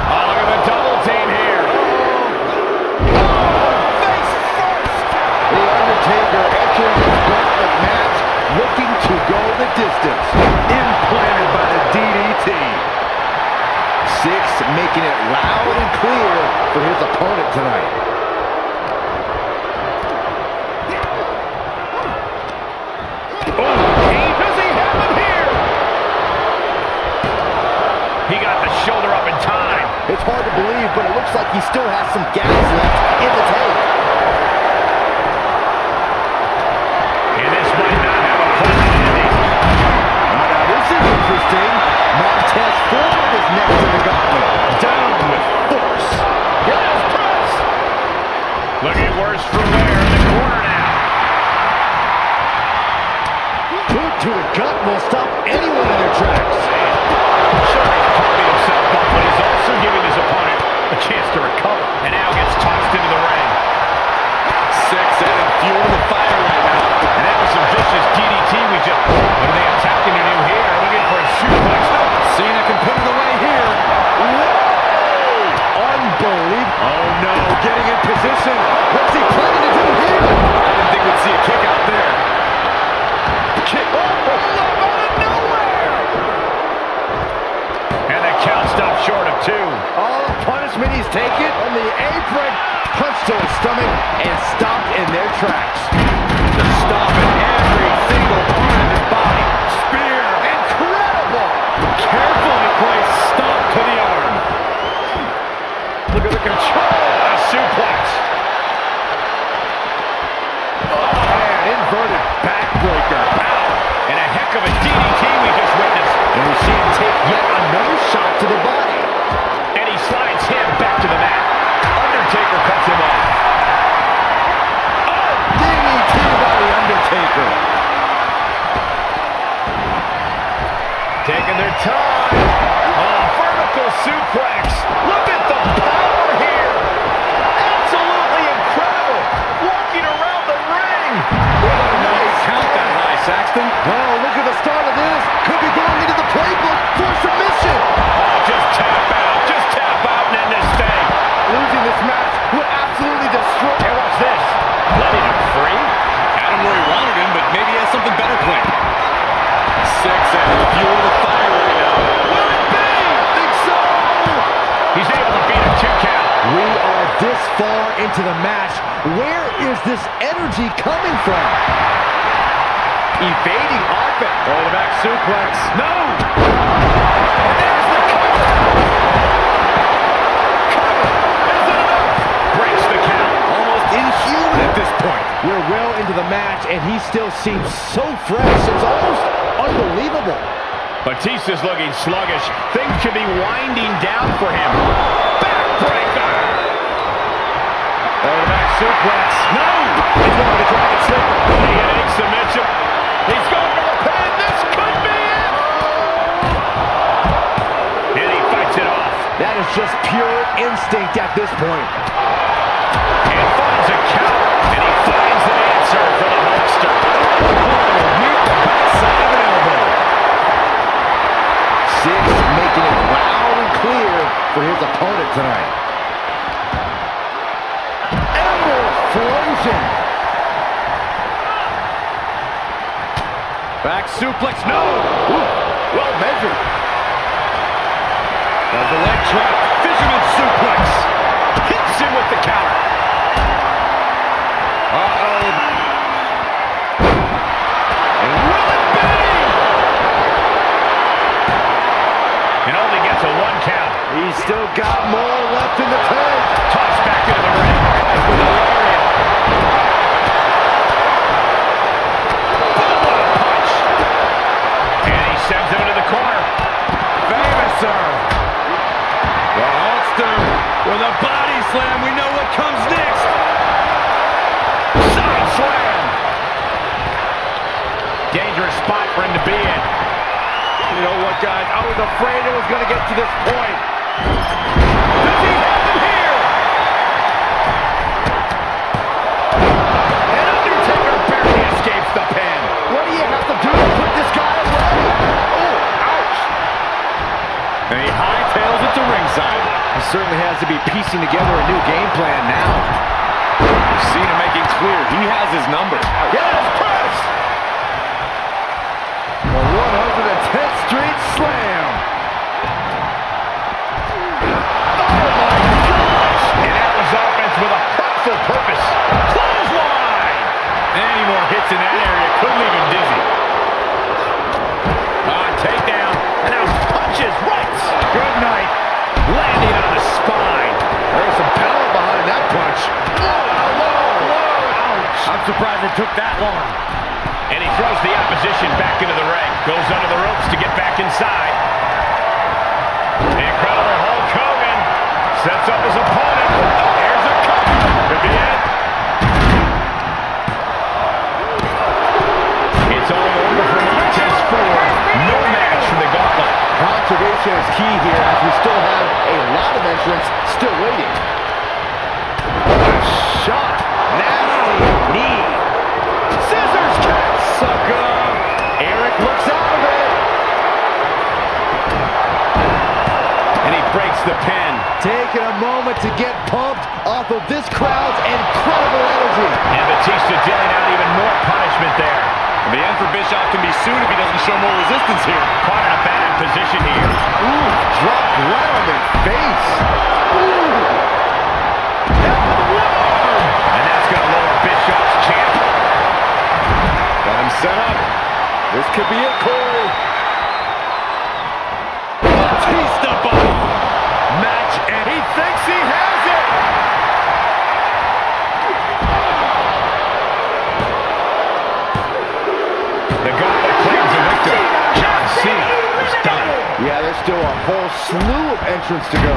Oh, look at the double team here. Oh, face first. The Undertaker entering this gauntlet match looking to go the distance. Implanted by the DDT. Six making it loud and clear for his opponent tonight. Does he have him here? He got the shoulder up in time. It's hard to believe, but it looks like he still has some gas left in the tank. And this might not have a pleasant ending. Now this is interesting. Montez Ford is next in the gauntlet. Down with force. Here's press. Looking worse for wear in the corner now. Boot to the gut will stop anyone in their tracks. Sure, he's carving himself up, but he's also giving his opponent a chance to recover. And now gets tossed into the ring. Six adding fuel to the fire right now. And that was some vicious DDT we just... What are they attacking to do here? Looking for a suplex. No. Cena can put it away here. Unbelievable. Oh no, getting in position. What's he planning to do here? I didn't think we'd see a kick out there. Kick. Oh, out of nowhere. And the count stopped short of 2. All the punishment he's taken on the apron. Punch to his stomach and stopped in their tracks. Just stopping every single part of his body. Spear. Incredible. Carefully placed stop to the arm. Look at the control. A suplex. Oh, man, inverted backbreaker. And a heck of a DDT we just witnessed. And we see him take yet another shot to the body. And he slides him back to the mat. Undertaker cuts him off. Oh, DDT by the Undertaker. Taking their time. Oh, vertical suplex. Look at the power here. Absolutely incredible. Walking something. Oh, look at the start of this. Could be going into the playbook for submission. Oh, just tap out and end this thing. Losing this match would absolutely destroy. Hey, what's this? Letting him free? Had him where he wanted him, but maybe he has something better planned. 6 and the fuel of the fire right now. Will it be? Think so. He's able to beat a 2 count. We are this far into the match. Where is this energy coming from? Evading offense. Oh, the back suplex. No! And there's the cover. Cover. Is it enough? Breaks the count. Almost inhuman at this point. We're well into the match, and he still seems so fresh. It's almost unbelievable. Batista's looking sluggish. Things could be winding down for him. Backbreaker. Oh, the back suplex. No! He's going to dragon sleeper. He submission. He's going for the pin. This could be it. And he fights it off. That is just pure instinct at this point. And finds a counter. And he finds an answer for the Hulkster. Here, the backside of an elbow. 6 making it loud and clear for his opponent tonight. Explosion. Back suplex, no! Ooh, well measured. There's the leg trap, fisherman suplex. Hits him with the counter. Uh-oh. And will it be? And only gets a 1 count. He's still got more left in the tank. Tossed back into the ring. With a lariat. Boom, what a punch. And he sends him into the corner. Famous, sir. The Hulkster with a body slam. We know what comes next. Side slam. Dangerous spot for him to be in. You know what, guys? I was afraid it was going to get to this point. Does he have him here? And Undertaker barely escapes the pin. What do you have to do to put this guy away? Oh, ouch. And he hightails it to ringside. He certainly has to be piecing together a new game plan now. Cena making clear he has his number. Yes, press. The 110th Street Slam. Oh my gosh! And that was offense with a hurtful purpose. Clothesline! Any more hits in that area could leave him dizzy. Takedown. And now punches right. Good night. Landing on the spine. There's some power behind that punch. Ouch. I'm surprised it took that long. And he throws the opposition back into the ring. Goes under the ropes to get back inside. The incredible Hulk Hogan sets up his opponent. There's a cover. Could be it. It's all over for Montez Ford. No match for the Gauntlet. Conservation is key here as we still have a lot of entrants still waiting. What a shot. Nasty knee. Scissors kick. Sucker. Eric looks out of it. And he breaks the pin. Taking a moment to get pumped off of this crowd's incredible energy. And Batista dealing out even more punishment there. The end for Bischoff can be soon if he doesn't show more resistance here. Caught in a bad position here. Ooh, dropped right on their face. Ooh. And that's going to lower Bischoff's champ. Got him set up. This could be it, Corey. Batista bomb. Match, and he thinks he has it. The Gauntlet claims the victor. John Cena is done. Yeah, there's still a whole slew of entrants to go.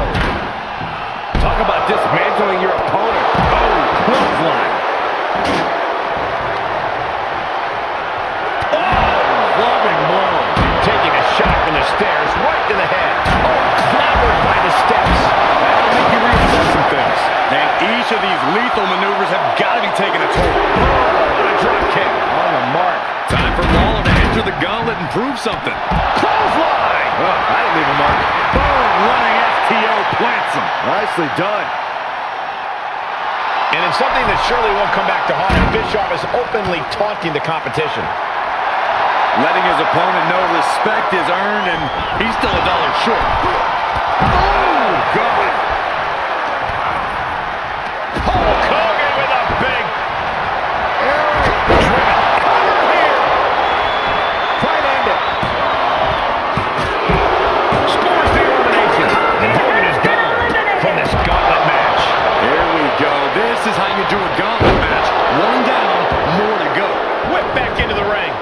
Talk about dismantling your opponent. Oh, clothesline. Loving blow. Taking a shot from the stairs right to the head. Oh, clobbered by the steps. That'll make you reassess some things. And each of these lethal maneuvers have got to be taking a toll. Oh, what a drop kick. On the mark. Time for Lawler to and prove something. Clothesline! Oh, I didn't leave a mark. Boom, running FTO plants him. Nicely done. And it's something that surely won't come back to haunt him. Bischoff is openly taunting the competition. Letting his opponent know respect is earned, and he's still $1 short. Oh, God. Hulk Hogan with a big driven cover here. Try and end it. Scores the elimination. And Hogan is gone from this gauntlet match. Here we go. This is how you do a gauntlet match. One down, more to go. Whip back into the ring.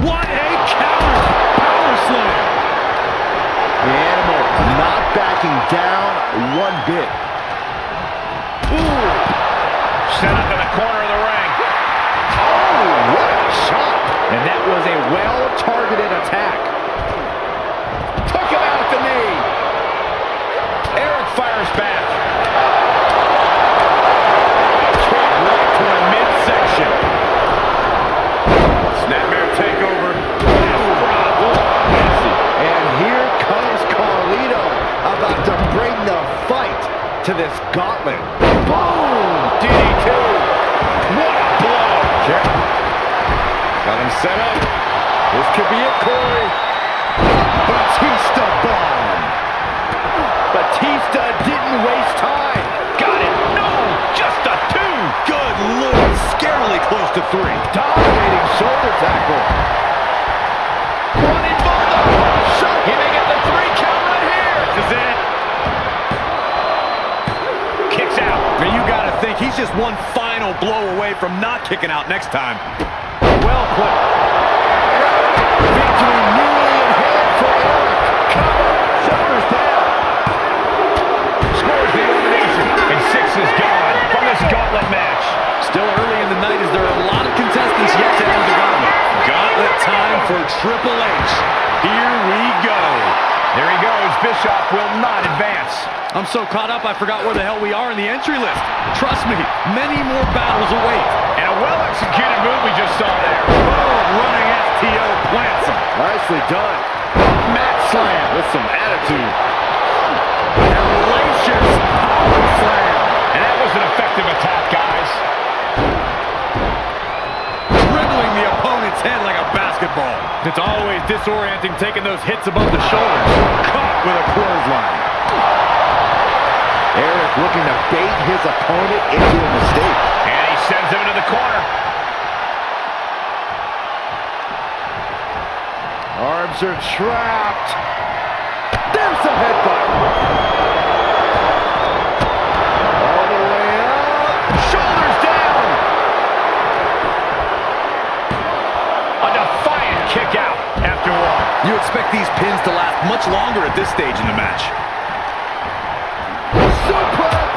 What a counter! Power slam! The animal not backing down one bit. Ooh. Set up in the corner of the ring. Oh, what a shot. And that was a well-targeted attack. Took him out at the knee. Eric fires back. Kick right to the midsection. Snapmare takeover. And here comes Carlito, about to bring the fight to this gauntlet. Boom! DDT. What a blow. Got him set up. This could be it, Corey. Batista bomb. Batista didn't waste time. Got it. No, just a 2. Good Lord, scarily close to 3. Dominating shoulder tackle. One involved. Shot. He may get the 3 count right here. This is it. Kicks out. I mean, you got to think he's just one final blow away from not kicking out next time. Well put. Victory nearly in hand for Eric. Cover. Shoulders down. Scores the elimination. And 6 is gone from this gauntlet match. Still early in the night as there are a lot of contestants yet to enter the gauntlet. Gauntlet time for Triple H. Here we go. There he goes. Bischoff will not advance. I'm so caught up I forgot where the hell we are in the entry list. Trust me, many more battles await. And a well-executed move we just saw there. Boom, running FTO plants him. Nicely done. Mat slam with some attitude. Hellacious power slam. And that was an effective attack, guys. Dribbling the opponent's head like a basketball. It's always disorienting taking those hits above the shoulders. Caught with a clothesline. Eric looking to bait his opponent into a mistake. And he sends him into the corner. Arms are trapped. There's a headbutt. All the way up. Shoulders down. A defiant kick out after 1. You expect these pins to last much longer at this stage in the match. Suplex.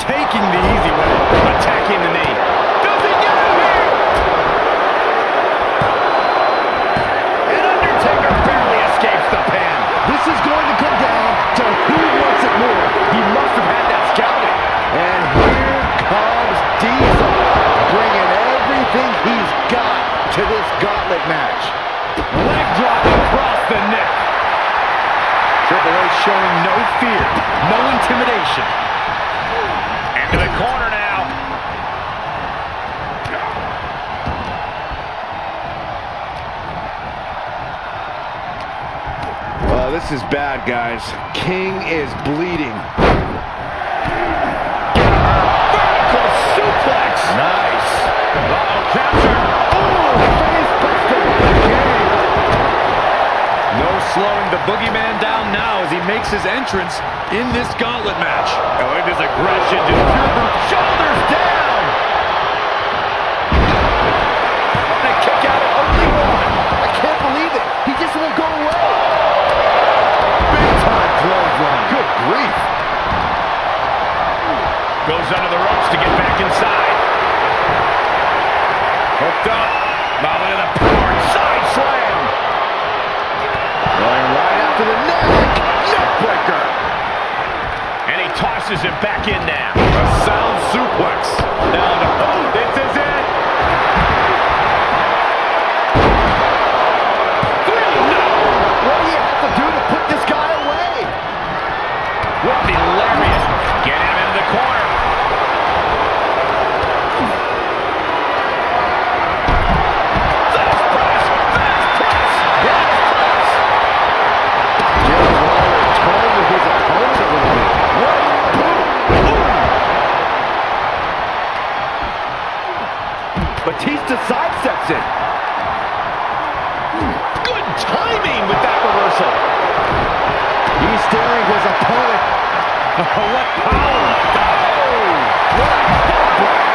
Taking the easy way. Attacking the knee. Does he get it here? And Undertaker barely escapes the pin. This is going to come down to who wants it more. He must have had that scouted. And here comes Diesel, bringing everything he's got to this gauntlet match. Leg drop across the neck. Triple H showing no fear, no intimidation. Into the corner now. Oh, this is bad, guys. King is bleeding. Vertical suplex. Nice. Uh-oh, capture. Oh, face buster by the King. No slowing the boogeyman down now as he makes his entrance in this gauntlet match. Oh, look at his aggression. Just pure brute. Shoulders down. And a kick out at only 1. I can't believe it. He just won't go away. Big time clothesline. Good grief. Goes under the ropes to get back inside. Hooked up. Now look at the power. Side slam. Going right after the neck. Neck breaker. And he tosses him back in now. A sound suplex. Down to, oh, this is it. What do you have to do to put this guy away? With the lariat. Get him into the corner. Fast press. Fast press. Fast press. Jim Waller toying with his opponent a little bit. Batista sidesteps it. Good timing with that reversal. He's staring his opponent. What power.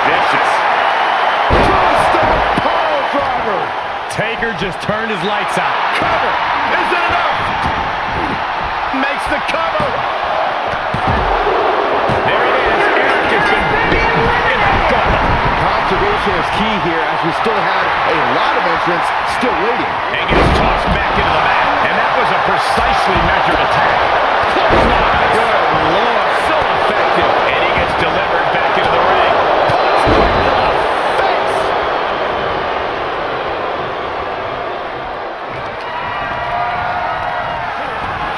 Vicious. Two-step power driver. Taker just turned his lights out. Cover. Is it enough? Makes the cover. There it is. Eric has been beaten in that gauntlet. Conservation is key here as we still have a lot of entrants still waiting. And gets tossed back into the mat. And that was a precisely measured attack. Good Lord. So effective. And he gets delivered back into the ring. Punch right to the face.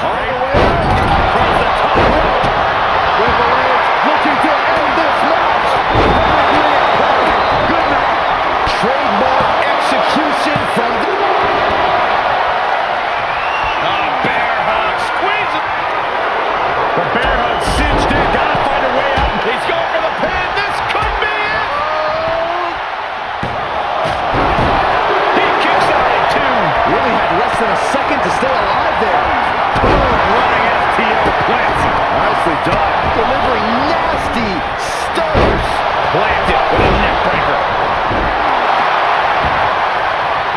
All the way across the top rope. Triple H looking to end this match. Good night. Trademark execution from the... Bear hug. Squeeze it. The bear hug cinched in. Gotta find a way out. He's going for the pin. This could be it. He kicks out at two. Really had less than a second to stay alive there. Running FTO plants. Nicely done. Delivering nasty stunners. Planted with a neck breaker.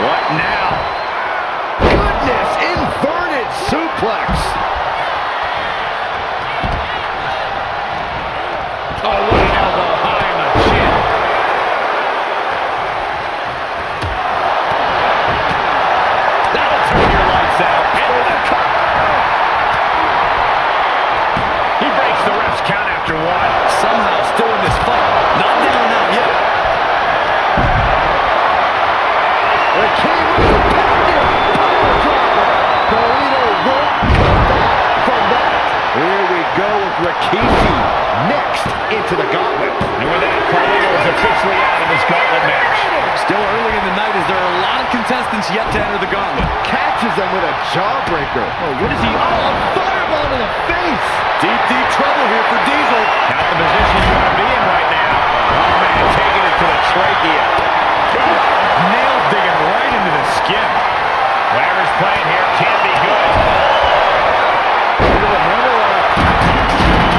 What now? Goodness, inverted suplex. Oh, what an elbow high on the chin. That'll turn your lights out. Into the cover. He breaks the ref's count after one. Somehow still in this fight. Not down and out yet. The king with the pounding power driver. Toledo won't come back from that. Here we go with Rikishi next into the gauntlet. And with that, Carlito is officially out of this gauntlet match. Still early in the night as there are a lot of contestants yet to enter the gauntlet. Catches them with a jawbreaker. Oh, what is he? Oh, a fireball to the face. Deep, deep trouble here for Diesel. Not the position you want to be in right now. Oh, man, taking it to the trachea. Nail digging right into the skin. Whatever's playing here can't be good. Into the hammerlock.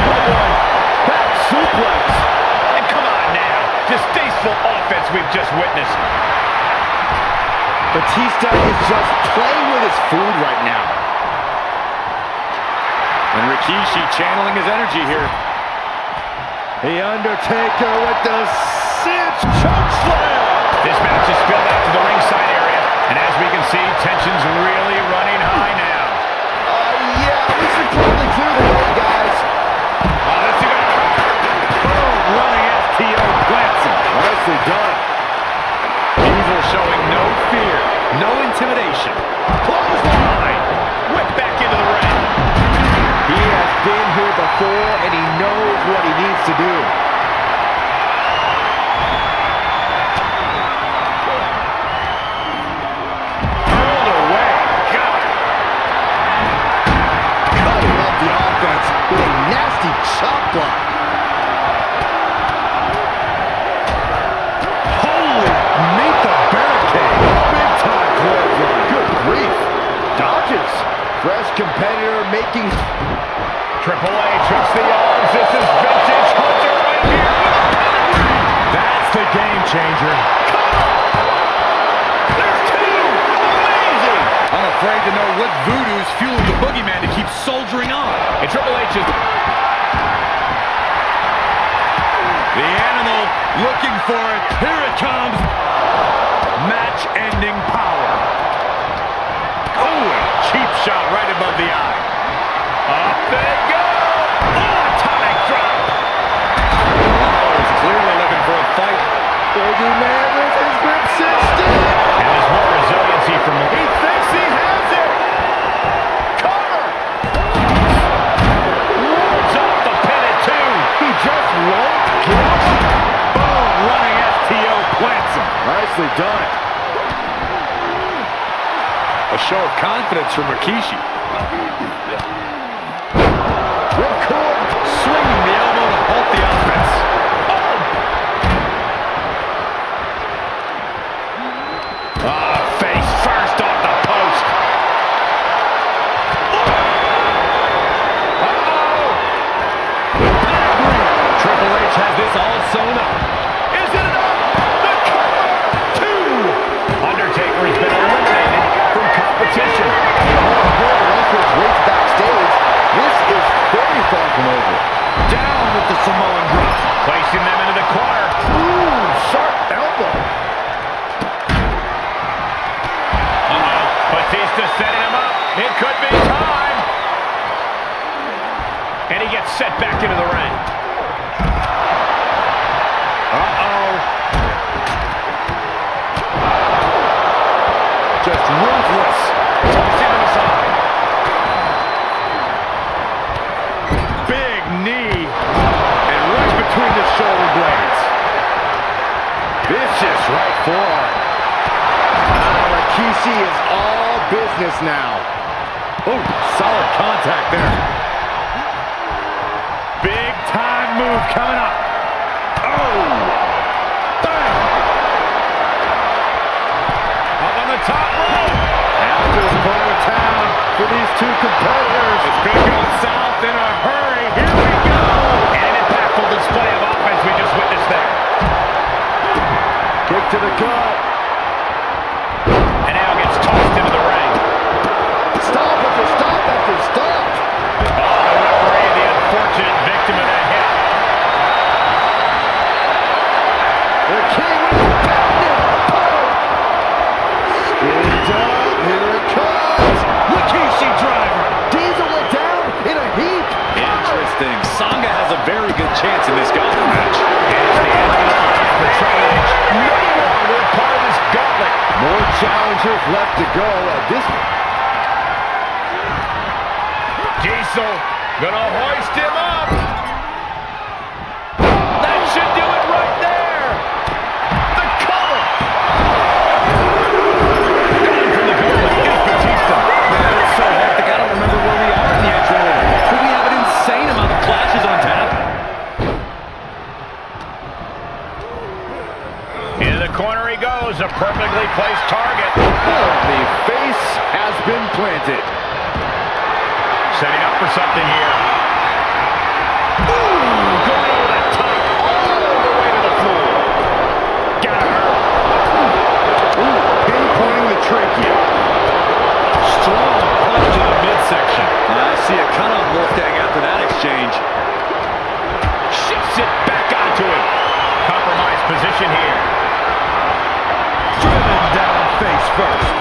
Oh, boy. Back suplex. And come on now. Distasteful offense we've just witnessed. Batista is just playing with his food right now. And Rikishi channeling his energy here. The Undertaker with the cinch chokeslam. This match is spilled out to the ringside area. And as we can see, tension's really running high now. Yeah, we should probably clear the way, guys. Oh, let's see. Boom, running FTO plants him. Nicely done. Diesel showing no fear, no intimidation. Clothesline. Whip back into the ring. He has been here before, and he knows what he needs to do. Hurled away. God. Cutting up the offense with a nasty chop block. Holy, meet the barricade. Big time clothesline. Good grief. Dodges. Fresh competitor making... Triple H hooks the arms. This is vintage Hunter right here. That's the game changer. There's two. Amazing. I'm afraid to know what voodoo's fueling the boogeyman to keep soldiering on. And Triple H is... The animal looking for it. Here it comes. Match-ending power. Oh, cheap shot right above the eye. Up they go. Oh, atomic Nicely done. A show of confidence from Rikishi. Ripcord Swinging the elbow to halt the offense. Face first off the post. Triple H has this all sewn up. Is it enough? The cover! 2! Undertaker has been eliminated from competition. Lesnar's race backstage. This is very far from over. Down with the Samoan drop. Placing them into the corner. Ooh, sharp elbow. Batista setting him up. It could be time. And he gets set back into the ring. Just ruthless. Tossing to the side. Big knee. And right between the shoulder blades. Vicious right forearm. Rikishi is all business now. Oh, solid contact there. Big time move coming up. Oh! Bam! Up on the top rope. After the part of town for these two competitors. It's going to go south in a hurry. Here we go! And an impactful display of offense we just witnessed there. Kick to the gut. And now gets tossed into the ring. Stop after stop after stop. Oh, the referee, the unfortunate victim of that hit. The king is pounded. Spins up. Here it comes. Rikishi driver. Diesel went down in a heap. Interesting. Sanga has a very good chance in this gauntlet match. It's the end of the line for Triple H. No longer part of this gauntlet. More challengers left to go. Diesel gonna hoist him up. That should do it right there. The cover. Gone from the gauntlet is Batista. Man, it's so hectic. I don't remember where we are in the entry order. But we have an insane amount of flashes on tap. Into the corner he goes. A perfectly placed target. The face has been planted. Setting up for something here. Ooh, going over the top, all the way to the floor. Gotta hurt. Ooh, pinpointing the trachea. Strong punch to the midsection. I see a cutoff Wolfgang after that exchange. Shifts it back onto him. Compromised position here. Driven down face first.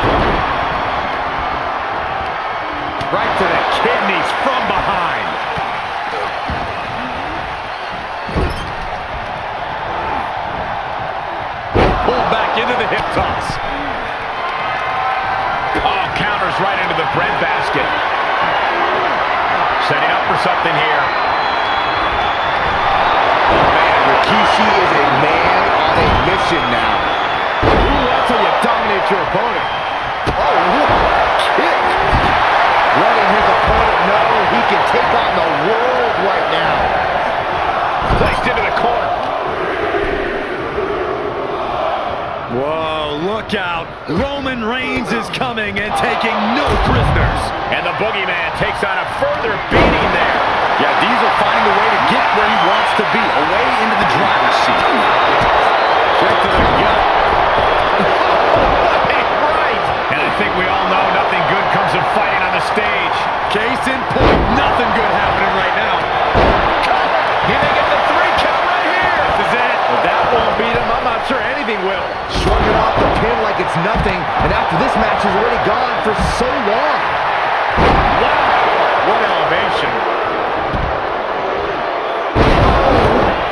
Right to the kidneys from behind. Pulled back into the hip toss. Oh, counters right into the breadbasket. Setting up for something here. Man, Rikishi is a man on a mission now. Ooh, that's how you dominate your opponent. Oh, what a kick. Letting his opponent know he can take on the world right now. Placed into the corner. Whoa, look out. Roman Reigns is coming and taking no prisoners. And the boogeyman takes on a further beating there. Yeah, Diesel finding a way to get where he wants to be, away into the driver's seat. Straight to the gut. Right. And I think we all know nothing good comes of fighting on the stage. Case in point, nothing good happening right now. Cover. He may get the 3 count right here. This is it. If that won't beat him, I'm not sure anything will. Shrugging off the pin like it's nothing, and after this match is already gone for so long. Wow. What elevation.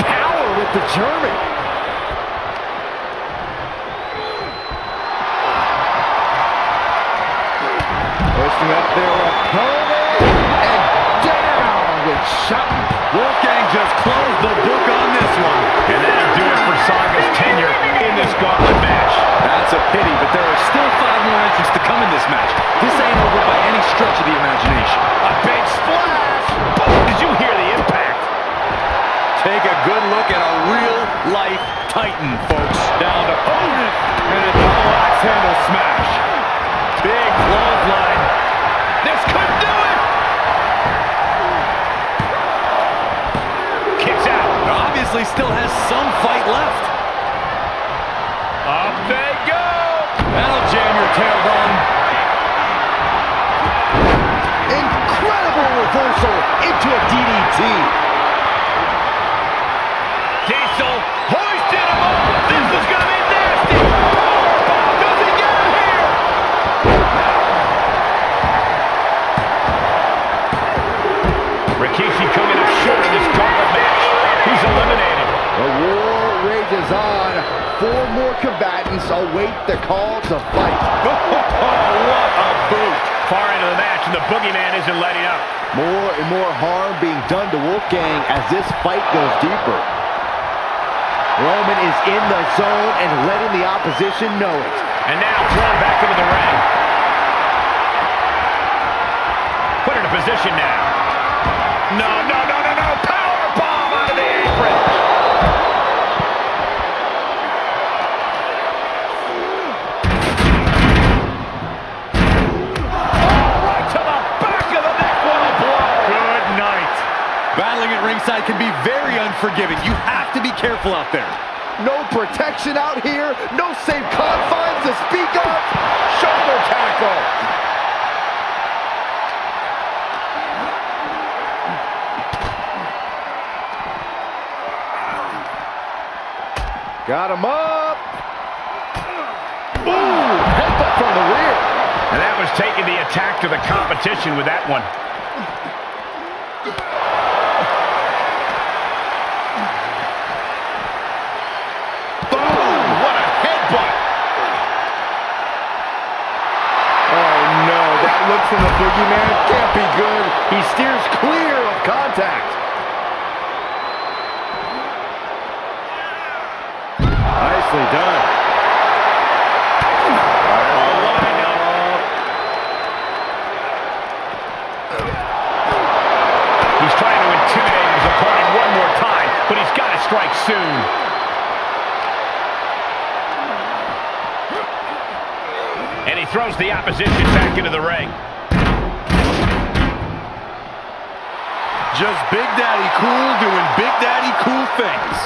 Power with the German. Pushing up their opponent, and down with shot. Wolfgang just closed the book on this one. And that'll do it for Sanga's tenure in this gauntlet match. look at a real-life Titan, folks. Down to opponent, and a double axe handle smash. Big clothesline. This could do it! Kicks out. Obviously still has some fight left. Up they go! That'll jam your tailbone. Incredible reversal into a DDT. Diesel hoisted him up. This is going to be nasty. Powerbomb. Does he get him here? Rikishi coming up short in this gauntlet match. He's eliminated. The war rages on. 4 more combatants await the call to fight. What a boot. Far into the match, and the boogeyman isn't letting up. More and more harm being done to Wolfgang as this fight goes deeper. Roman is in the zone and letting the opposition know it. And now thrown back into the ring. Put in a position now. No. Power bomb out of the apron. Battling at ringside can be very unforgiving. You have to be careful out there. No protection out here. No safe confines to speak of. Shoulder tackle. Got him up. Ooh, headbutt from the rear. And that was taking the attack to the competition with that one. Look from the boogeyman, can't be good. He steers clear of contact. Nicely done. He's trying to intimidate his opponent one more time, but he's got to strike soon. And he throws the opposition back into the ring. Just Big Daddy Cool doing Big Daddy Cool things.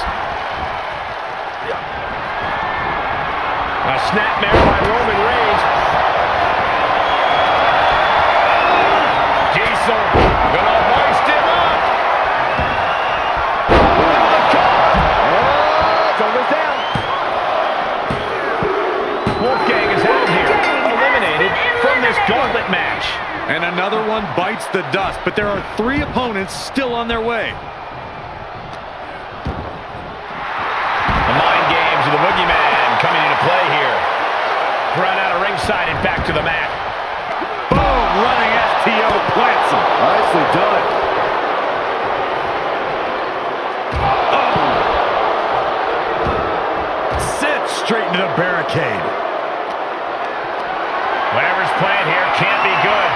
A snapmare by Roman Reigns. Diesel gonna hoist him up. Shoulders down. Wolfgang is out here, eliminated from this gauntlet match. And another one bites the dust, but there are 3 opponents still on their way. The mind games of the boogeyman coming into play here. Run out of ringside and back to the mat. Boom! Running STO plants him. Nicely done. Oh! Sits straight into the barricade. Whatever's playing here can't be good.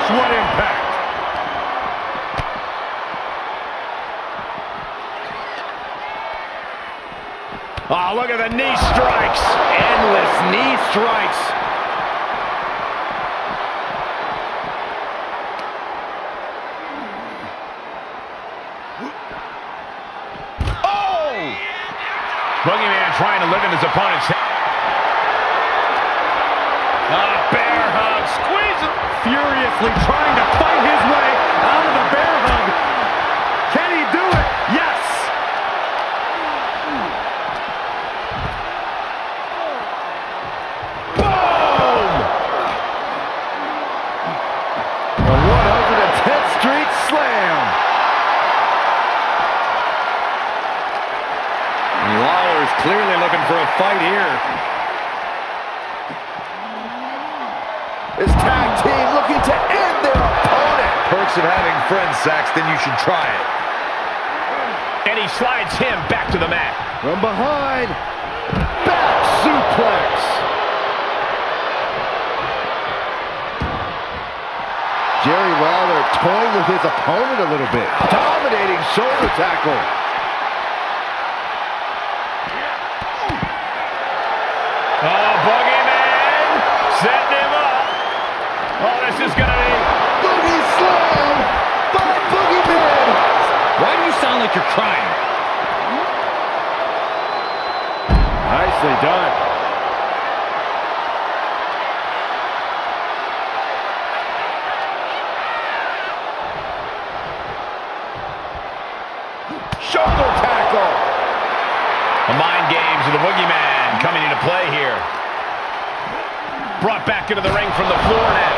What impact! Oh, look at the knee strikes. Endless knee strikes. Oh! Boogeyman trying to live in his opponent's head. Bear hug. Squeeze him. Furiously trying to fight his way out of the bear hug. Can he do it? Yes! Boom! A 110th Street Slam. Lawler's clearly looking for a fight here. This tag team looking to end their opponent. Perks of having friends, Saxton. You should try it. And he slides him back to the mat. From behind. Back suplex. Jerry Lawler toying with his opponent a little bit. Dominating shoulder tackle. Oh, Boogeyman setting him up. Oh, this is going to be... Boogie slam by Boogeyman. Why do you sound like you're crying? Nicely done. Shoulder tackle. The mind games of the Boogeyman coming into play here. Brought back into the ring from the floor now.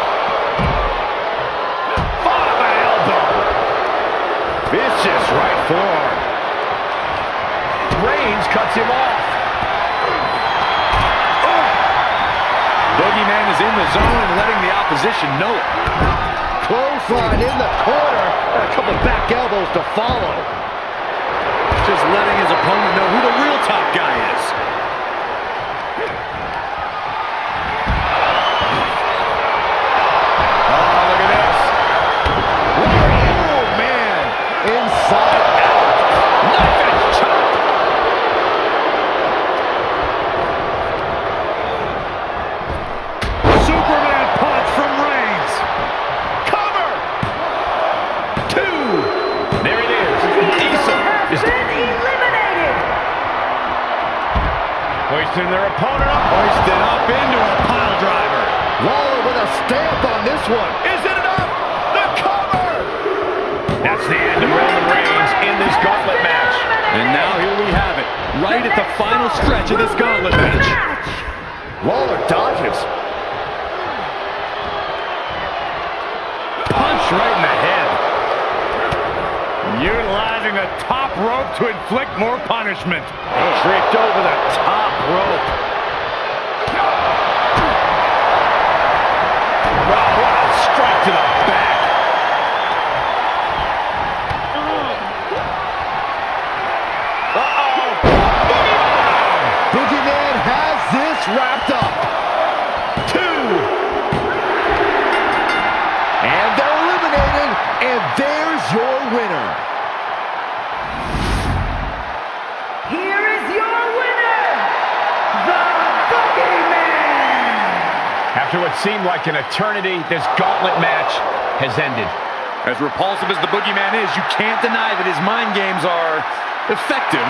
Fought by elbow. Vicious right forearm. Reigns cuts him off. Boogeyman is in the zone and letting the opposition know it. Clothesline in the corner. And a couple back elbows to follow. Just letting his opponent know who the real top guy is. Oh, look at this. Oh, man. Inside out. Knife edge chop. Superman punch from Reigns. Cover. 2. There it is. Diesel is Been eliminated. hoisting their opponent up. Hoisted up into a pile driver. Lawler with a stamp on this one. Is it enough? The cover. That's the end of Roman Reigns in this gauntlet match. And now here we have it, right at the final stretch of this gauntlet match. Lawler dodges. Punch right in the head. Utilizing the top rope to inflict more punishment. Tripped over the top rope. Wow, what a strike to the back. Uh-oh. Boogeyman has this wrapped up. 2. And they're eliminated. And there's your winner. Here is your winner, the Boogeyman. After what seemed like an eternity, this gauntlet match has ended. As repulsive as the Boogeyman is, you can't deny that his mind games are effective.